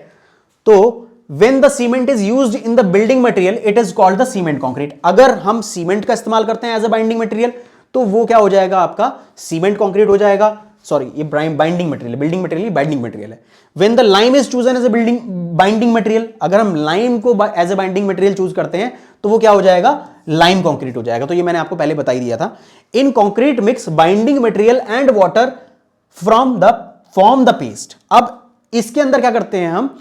तो when the cement is used in the building material it is called the cement concrete। अगर हम सीमेंट का इस्तेमाल करते हैं एज अ बाइंडिंग मटेरियल तो वो क्या हो जाएगा, आपका सीमेंट कंक्रीट हो जाएगा। सॉरी, ये binding material, building material binding material है। when the lime is chosen as a binding material, अगर हम लाइम को as a binding material choose करते हैं तो वो क्या हो जाएगा, लाइम कंक्रीट हो जाएगा। तो ये मैंने आपको पहले बता ही दिया था। इन concrete mix binding material and water form the paste. अब इसके अंदर क्या करते हैं हम,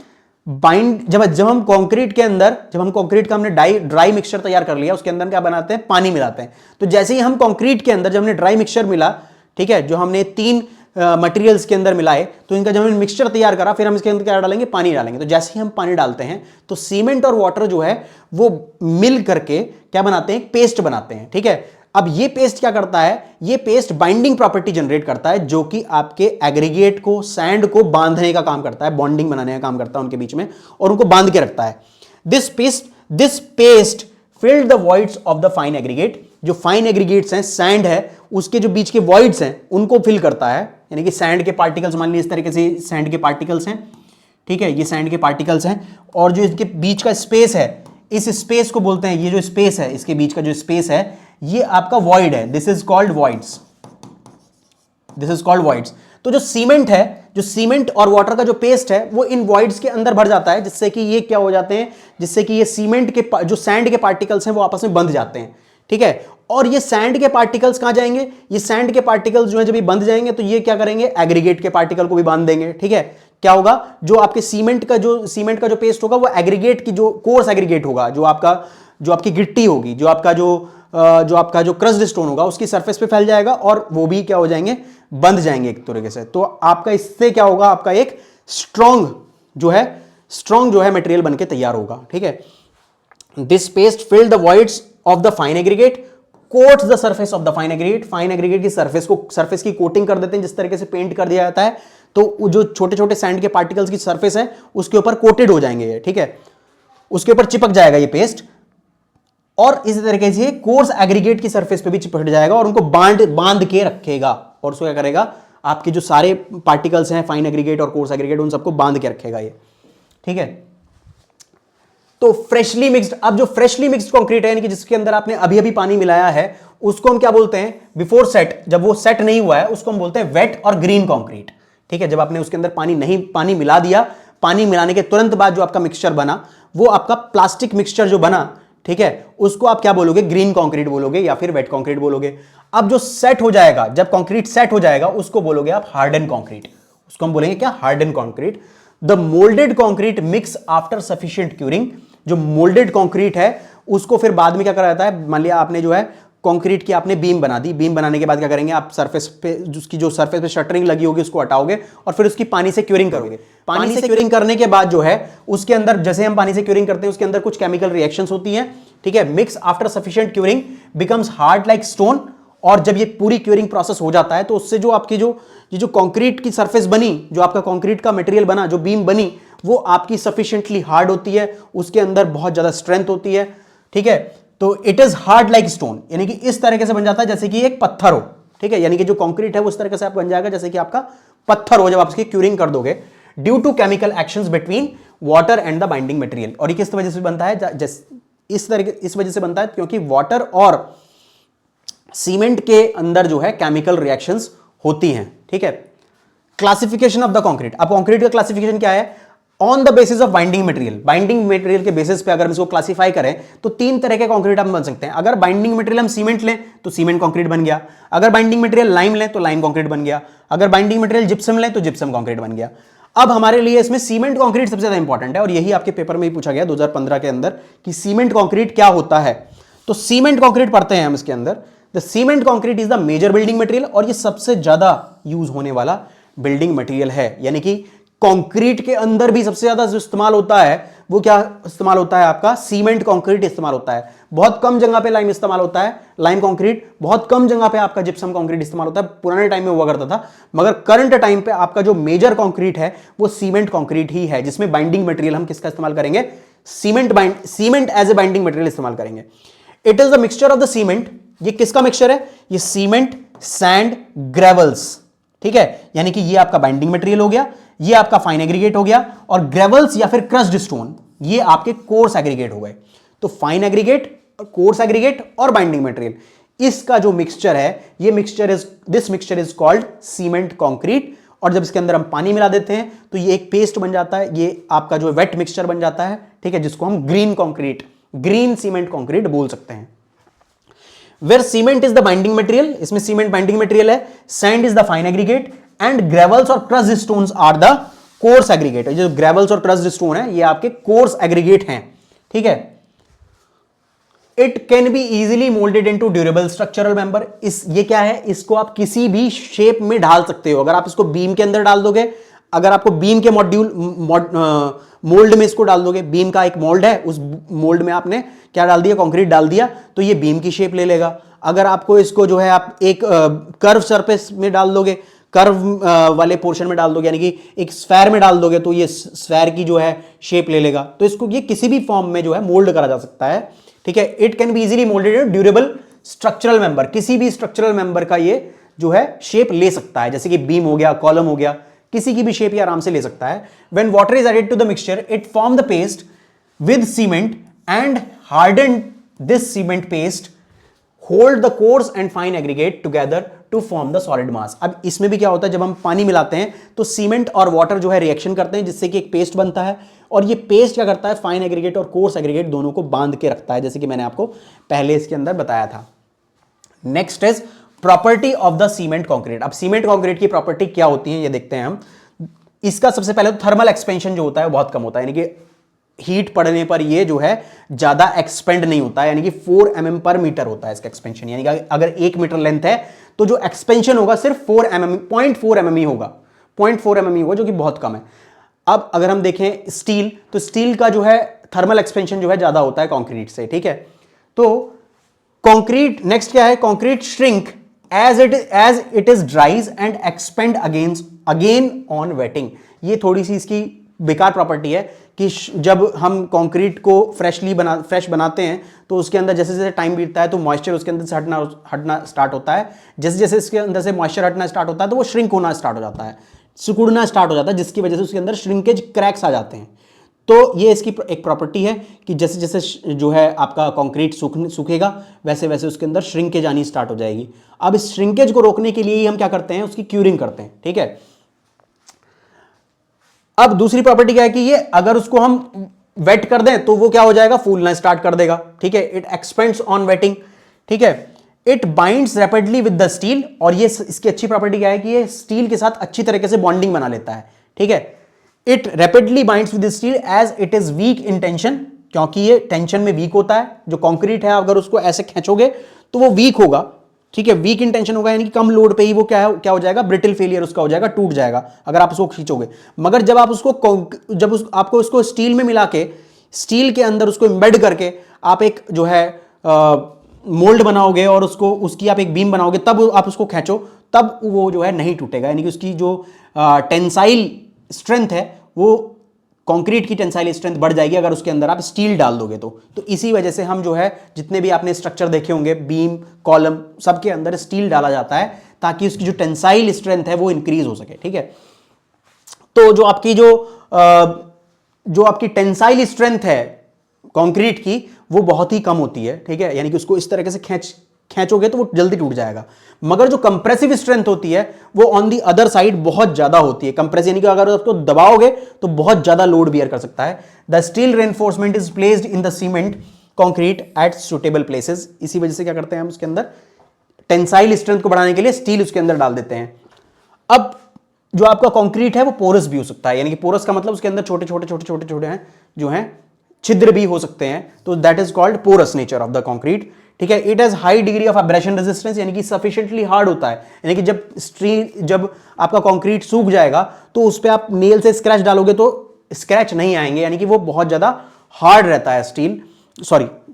जब हम कंक्रीट के अंदर, जब हम कंक्रीट का हमने ड्राई मिक्सचर तैयार कर लिया, उसके अंदर क्या बनाते हैं, पानी मिलाते हैं। तो जैसे ही हम कंक्रीट के अंदर, जब हमने ड्राई मिक्सचर मिला, ठीक है, जो हमने तीन मटेरियल्स के अंदर मिलाए, तो इनका जब हमने मिक्सचर तैयार करा, फिर हम इसके अंदर क्या डालेंगे, पानी डालेंगे। तो जैसे ही हम पानी डालते हैं तो सीमेंट और वाटर जो है वो मिल करके क्या बनाते हैं, पेस्ट बनाते हैं, ठीक है। अब ये पेस्ट क्या करता है, ये पेस्ट बाइंडिंग प्रॉपर्टी जनरेट करता है, जो कि आपके एग्रीगेट को, सैंड को बांधने का काम करता है, बॉन्डिंग बनाने का काम करता है उनके बीच में, और उनको बांध के रखता है। This paste filled the voids of the fine aggregate. जो फाइन एग्रीगेट्स हैं, सैंड है, उसके जो बीच के वॉइड्स हैं उनको फिल करता है, यानी कि सैंड के पार्टिकल्स, मान लीजिए इस तरीके से सैंड के पार्टिकल्स हैं, ठीक है, ये सैंड के पार्टिकल्स हैं, और जो इसके बीच का स्पेस है, इस स्पेस को बोलते हैं, ये जो स्पेस है, इसके बीच का जो स्पेस है, ये आपका वॉइड है। This is called voids, this is called voids. तो जो सीमेंट है, जो सीमेंट और वाटर का जो पेस्ट है वो इन वॉइड्स के अंदर भर जाता है, जिससे कि ये क्या हो जाते हैं, जिससे कि ये सीमेंट के जो सैंड के पार्टिकल्स हैं वो आपस में बंध जाते हैं, ठीक है। और ये सैंड के पार्टिकल्स कहां जाएंगे, ये सैंड के पार्टिकल्स जो है जब ये बंध जाएंगे तो ये क्या करेंगे, एग्रीगेट के पार्टिकल को भी बांध देंगे, ठीक है। क्या होगा, जो आपके सीमेंट का जो पेस्ट होगा वो एग्रीगेट की, जो कोर्स एग्रीगेट होगा, जो आपकी गिट्टी होगी, जो आपका जो क्रस्ड स्टोन होगा उसकी सरफेस पे फैल जाएगा, और वो भी क्या हो जाएंगे, बंध जाएंगे एक तरीके से। तो आपका इससे क्या होगा, आपका एक स्ट्रॉन्ग जो है मटेरियल बनके तैयार होगा, ठीक है। This paste filled the voids of the fine aggregate, quotes the surface of the fine aggregate. Fine aggregate की सरफेस की कोटिंग कर देते हैं, जिस तरीके से पेंट कर दिया जाता है, तो जो छोटे छोटे सैंड के पार्टिकल्स की सरफेस है उसके ऊपर कोटेड हो जाएंगे, ठीक है, उसके ऊपर चिपक जाएगा ये पेस्ट। और इसी तरीके से कोर्स एग्रीगेट की सरफेस पे भी चिपट जाएगा और उनको बांध के रखेगा, और उसको क्या करेगा, आपके जो सारे पार्टिकल्स हैं फाइन एग्रीगेट और कोर्स एग्रीगेट उन सबको बांध के रखेगा ये, ठीक है। तो फ्रेशली मिक्स्ड, अब जो फ्रेशली मिक्स्ड कंक्रीट है यानी कि जिसके अंदर आपने अभी अभी पानी मिलाया है, उसको हम क्या बोलते हैं, बिफोर सेट, जब वो सेट नहीं हुआ है उसको हम बोलते हैं वेट और ग्रीन कंक्रीट, ठीक है। जब आपने उसके अंदर पानी मिला दिया, पानी मिलाने के तुरंत बाद जो आपका मिक्सचर बना, वो आपका प्लास्टिक मिक्सचर जो बना, ठीक है, उसको आप क्या बोलोगे, ग्रीन कंक्रीट बोलोगे या फिर वेट कंक्रीट बोलोगे। अब जो सेट हो जाएगा, जब कंक्रीट सेट हो जाएगा, उसको बोलोगे आप हार्डन कंक्रीट, उसको हम बोलेंगे क्या, harden concrete. The moulded concrete mix after sufficient curing, जो मोल्डेड कंक्रीट है उसको फिर बाद में क्या करा जाता है, मान लिया आपने जो है कंक्रीट की आपने बीम बना दी, बीम बनाने के बाद क्या करेंगे आप, सरफेस पे उसकी जो सरफेस पे शटरिंग लगी होगी उसको हटाओगे और फिर उसकी पानी से क्यूरिंग करोगे। पानी से क्यूरिंग करने के बाद जो है उसके अंदर, जैसे हम पानी से क्यूरिंग करते हैं उसके अंदर कुछ केमिकल रिएक्शंस होती हैं, ठीक है। Mix after sufficient curing becomes hard like stone, और जब ये पूरी क्यूरिंग प्रोसेस हो जाता है तो उससे जो आपकी जो कंक्रीट की सरफेस बनी, जो आपका कंक्रीट का मटेरियल बना, जो बीम बनी, वो आपकी सफिशिएंटली हार्ड होती है, उसके अंदर बहुत ज्यादा स्ट्रेंथ होती है, ठीक है। तो it is hard like stone, यानी कि इस तरीके से बन जाता है जैसे कि एक पत्थर हो, ठीक है। यानी कि जो कंक्रीट है वो इस तरीके से आप बन जाएगा जैसे कि आपका पत्थर हो, जब आप इसकी क्यूरिंग कर दोगे, due to chemical actions between water and the binding material. और ये किस वजह से बनता है, इस वजह से बनता है क्योंकि वाटर और सीमेंट के अंदर जो है केमिकल रिएक्शंस होती हैं, ठीक है। क्लासिफिकेशन ऑफ द कंक्रीट, अब कंक्रीट का क्लासिफिकेशन क्या है, on the basis of binding material, binding material के बेसिस पे अगर हम इसको क्लासिफाई करें तो तीन तरह के कंक्रीट हम बन सकते हैं। अगर बाइंडिंग मटेरियल हम सीमेंट लें तो सीमेंट कंक्रीट बन गया, अगर बाइंडिंग मटेरियल लाइम लें तो लाइम कंक्रीट बन गया, अगर बाइंडिंग मटेरियल जिप्सम लें तो जिप्सम कंक्रीट बन गया। अब हमारे लिए इसमें सीमेंट कंक्रीट सबसे ज्यादा इंपॉर्टेंट है, और यही आपके पेपर में ही पूछा गया 2015 के अंदर कि सीमेंट कंक्रीट क्या होता है। तो सीमेंट कंक्रीट पढ़ते हैं हम इसके अंदर। The cement concrete is the major building material, और ये सबसे ज्यादा यूज होने वाला बिल्डिंग मटेरियल है, यानी कि कंक्रीट के अंदर भी सबसे ज्यादा जो इस्तेमाल होता है वो क्या इस्तेमाल होता है, आपका सीमेंट कंक्रीट इस्तेमाल होता है। बहुत कम जगह पे लाइम इस्तेमाल होता है, लाइम कंक्रीट, बहुत कम जगह पे आपका जिप्सम कंक्रीट इस्तेमाल होता है, पुराने टाइम में हुआ करता था। मगर करंट टाइम पे आपका जो मेजर कंक्रीट है वो सीमेंट कंक्रीट ही है, जिसमें बाइंडिंग मटेरियल हम किसका इस्तेमाल करेंगे, cement as a binding material इस्तेमाल करेंगे। It is the mixture of the cement, ये किसका मिक्सचर है, ये सीमेंट, सैंड, ग्रेवल्स, ठीक है। यानी कि ये आपका बाइंडिंग मटेरियल हो गया, ये आपका फाइन एग्रीगेट हो गया, और ग्रेवल्स या फिर क्रस्ड स्टोन ये आपके कोर्स एग्रीगेट हो गए। तो फाइन एग्रीगेट, कोर्स एग्रीगेट और बाइंडिंग मटेरियल, इसका जो मिक्सचर है, ये mixture is, this mixture is called cement concrete. और जब इसके अंदर हम पानी मिला देते हैं तो ये एक पेस्ट बन जाता है, ये आपका जो वेट मिक्सचर बन जाता है, ठीक है, जिसको हम green concrete, green cement concrete बोल सकते हैं। Where cement is the binding material, इसमें सीमेंट बाइंडिंग मटेरियल है, sand is the fine aggregate, and gravels और crushed stones are the coarse aggregate. जो ग्रेवल्स और क्रस्ड स्टोन है ये आपके कोर्स एग्रीगेट हैं, ठीक है। It can be easily moulded into durable structural member, ये क्या है, इसको आप किसी भी शेप में ढाल सकते हो। अगर आप इसको बीम के अंदर डाल दोगे, अगर आपको बीम के मोल्ड में इसको डाल दोगे, बीम का एक मोल्ड है, उस मोल्ड में आपने क्या डाल दिया, कंक्रीट डाल दिया, तो ये बीम की शेप ले लेगा। अगर आपको इसको जो है आप एक कर्व सरफेस में डाल दोगे, कर्व वाले पोर्शन में डाल दोगे, यानी कि एक स्फेयर में डाल दोगे, तो ये स्फेयर की जो है शेप ले लेगा। तो इसको ये किसी भी फॉर्म में जो है मोल्ड करा जा सकता है, ठीक है। It can be easily moulded in durable structural member, किसी भी स्ट्रक्चरल मेंबर का ये जो है शेप ले सकता है, जैसे कि बीम हो गया, कॉलम हो गया, किसी की भी शेप ये आराम से ले सकता है। When water is added to the mixture it form the paste with cement and harden this cement paste hold the coarse and fine aggregate together to form the solid mass. अब इसमें भी क्या होता है, जब हम पानी मिलाते हैं तो सीमेंट और वाटर जो है रिएक्शन करते हैं, जिससे कि एक पेस्ट बनता है, और ये पेस्ट क्या करता है, फाइन एग्रीगेट और कोर्स एग्रीगेट दोनों को बांध के रखता है, जैसे कि मैंने आपको पहले इसके अंदर बताया था। Next is property of the cement concrete. अब सीमेंट कंक्रीट की प्रॉपर्टी क्या होती है ये देखते हैं हम। इसका सबसे पहले तो थर्मल एक्सपेंशन जो होता है बहुत कम होता है, यानी कि हीट पड़ने पर ये जो है ज्यादा एक्सपेंड नहीं होता है, यानी कि 4 mm पर मीटर होता है इसका एक्सपेंशन। यानी कि अगर 1 मीटर लेंथ है तो जो एक्सपेंशन होगा सिर्फ 4 mm, 0.4 mm ही होगा, 0.4 mm ही होगा, जो कि बहुत कम है। अब अगर हम देखें स्टील, तो स्टील का जो है थर्मल एक्सपेंशन जो है ज्यादा होता है कंक्रीट से, ठीक है। तो कंक्रीट नेक्स्ट क्या है, concrete shrink as it is dries and expand again on wetting. ये थोड़ी सी इसकी बेकार प्रॉपर्टी है कि जब हम कंक्रीट को फ्रेश बनाते हैं तो उसके अंदर जैसे जैसे टाइम बीतता है तो मॉइस्चर उसके अंदर से हटना स्टार्ट होता है। जैसे जैसे इसके अंदर से मॉइस्चर हटना स्टार्ट होता है तो वो श्रिंक होना स्टार्ट हो जाता है, सिकुड़ना स्टार्ट हो जाता है, जिसकी वजह से उसके अंदर श्रिंकेज क्रैक्स आ जाते हैं। तो ये इसकी एक प्रॉपर्टी है कि जैसे जैसे जो है आपका कंक्रीट सूखेगा वैसे वैसे उसके अंदर श्रिंकेज आनी स्टार्ट हो जाएगी। अब इस श्रिंकेज को रोकने के लिए ही हम क्या करते हैं, उसकी क्यूरिंग करते हैं। ठीक है, अब दूसरी प्रॉपर्टी क्या है कि ये अगर उसको हम वेट कर दें तो वो क्या हो जाएगा, फूलना स्टार्ट कर देगा। ठीक है, इट एक्सपेंड्स ऑन वेटिंग। ठीक है, it binds rapidly with the steel, और ये इसकी अच्छी प्रॉपर्टी क्या है कि ये स्टील के साथ अच्छी तरीके से बॉन्डिंग बना लेता है। ठीक है, it rapidly binds with steel as it is weak in tension, क्योंकि ये टेंशन में वीक होता है। जो कंक्रीट है अगर उसको ऐसे खींचोगे तो वो वीक होगा। ठीक है, वीक इन टेंशन होगा, यानी कि कम लोड पे ही वो क्या हो जाएगा, ब्रिटल फेलियर उसका हो जाएगा, टूट जाएगा अगर आप उसको खींचोगे। मगर जब आप उसको आपको उसको स्टील में मिला के, स्टील के अंदर उसको एम्बेड करके आप एक जो है मोल्ड बनाओगे और उसकी आप एक बीम बनाओगे, तब आप उसको खींचो, तब वो जो है नहीं टूटेगा। यानी कि उसकी जो टेंसाइल स्ट्रेंथ है वो कंक्रीट की टेंसाइल स्ट्रेंथ बढ़ जाएगी अगर उसके अंदर आप स्टील डाल दोगे तो इसी वजह से हम जो है जितने भी आपने स्ट्रक्चर देखे होंगे, बीम, कॉलम, सबके अंदर स्टील डाला जाता है ताकि उसकी जो टेंसाइल स्ट्रेंथ है वो इंक्रीज हो सके। ठीक है, तो जो आपकी टेंसाइल स्ट्रेंथ है कंक्रीट की वो बहुत ही कम होती है। ठीक है, यानी कि उसको इस तरीके से खींचोगे तो वो जल्दी टूट जाएगा। मगर जो कंप्रेसिव स्ट्रेंथ होती है वो ऑन दी अदर साइड बहुत ज्यादा होती है। कंप्रेस यानी कि अगर उसको दबाओगे तो बहुत ज्यादा लोड बियर कर सकता है। The steel reinforcement is placed in the cement concrete eight suitable places. इसी वजह से क्या करते हैं हम उसके अंदर टेंसाइल स्ट्रेंथ को बढ़ाने के लिए स्टील उसके अंदर डाल देते हैं। अब जो आपका कंक्रीट है वो पोरस भी हो सकता है, यानी कि पोरस का मतलब उसके अंदर छोटे छोटे हैं जो हैं छिद्र भी हो सकते हैं, तो that is called porous nature of the concrete. ठीक है, it has high degree of abrasion resistance, यानी कि सफिशिएंटली हार्ड होता है, यानी कि जब आपका कंक्रीट सूख जाएगा तो उस पर आप नेल से स्क्रैच डालोगे तो स्क्रैच नहीं आएंगे, यानी कि वो बहुत ज्यादा हार्ड रहता है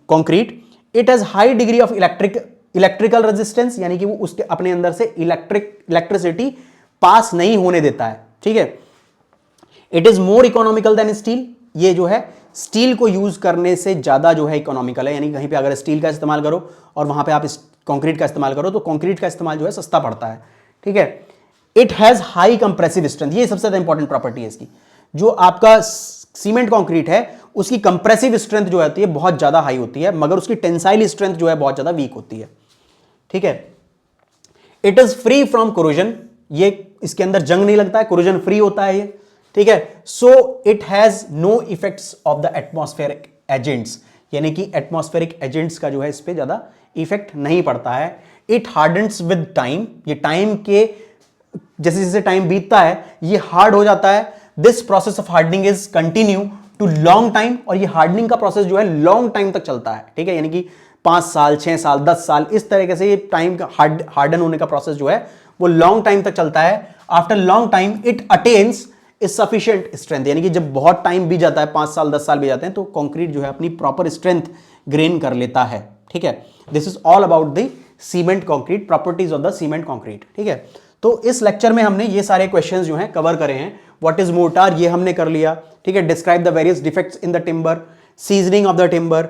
concrete. It has high degree of electrical resistance, यानी कि वो उसके अपने अंदर से इलेक्ट्रिसिटी पास नहीं होने देता है। ठीक है, it is more economical then steel, ये जो है स्टील को यूज करने से ज्यादा जो है इकोनॉमिकल है, यानी कहीं पे अगर स्टील का इस्तेमाल करो और वहां पे आप कंक्रीट का इस्तेमाल करो तो कंक्रीट का इस्तेमाल जो है सस्ता पड़ता है। ठीक है, it has high compressive strength, ये सबसे ज्यादा इंपॉर्टेंट प्रॉपर्टी है इसकी। जो आपका सीमेंट कंक्रीट है उसकी कंप्रेसिव स्ट्रेंथ जो होती है बहुत ज्यादा हाई होती है, मगर उसकी टेंसाइल स्ट्रेंथ जो है बहुत ज्यादा वीक होती है। ठीक है, it is free from corrosion, ये इसके अंदर जंग नहीं लगता है, कोरोजन फ्री होता है ये। ठीक है, so it has no effects of the atmospheric agents, यानी कि एटमॉस्फेरिक एजेंट्स का जो है इस पे ज्यादा इफेक्ट नहीं पड़ता है। इट हार्डन्स विद टाइम, ये टाइम के जैसे जैसे टाइम बीतता है ये हार्ड हो जाता है। This process of hardening is continue to long time, और ये हार्डनिंग का प्रोसेस जो है लॉन्ग टाइम तक चलता है। ठीक है, यानी कि 5 साल, 6 साल, 10 साल, इस तरीके से ये टाइम का हार्डन होने का प्रोसेस जो है वो लॉन्ग टाइम तक चलता है। After long time it attains is sufficient strength, यानी कि जब बहुत टाइम बीत जाता है, 5 साल 10 साल बीत जाते हैं, तो कंक्रीट जो है अपनी प्रॉपर स्ट्रेंथ गेन कर लेता है। ठीक है, this is all about the cement concrete, properties of the cement concrete. ठीक है, तो इस लेक्चर में हमने ये सारे क्वेश्चंस जो हैं कवर करे हैं। व्हाट इज मोर्टार, ये हमने कर लिया। ठीक है, describe the various defects in the timber, seasoning of the timber,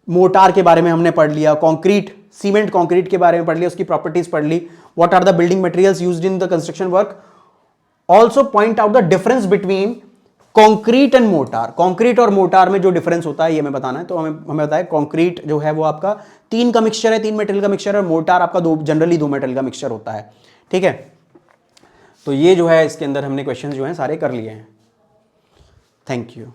mortar के बारे में हमने पढ़ लिया, कंक्रीट, सीमेंट कंक्रीट के बारे में पढ़ लिया, उसकी प्रॉपर्टीज पढ़ ली। What are the building materials used in the construction work, also point out the difference between concrete and mortar, concrete और मोर्टार में जो डिफरेंस होता है ये हमें बताना है। तो हमें बताया कंक्रीट जो है वो आपका 3 का मिक्सचर है, 3 मेटेरियल का मिक्सचर है, और मोर्टार आपका जनरली 2 मेटेरियल का मिक्सचर होता है। ठीक है, तो ये जो है इसके अंदर हमने क्वेश्चंस जो हैं सारे कर लिए हैं। Thank you.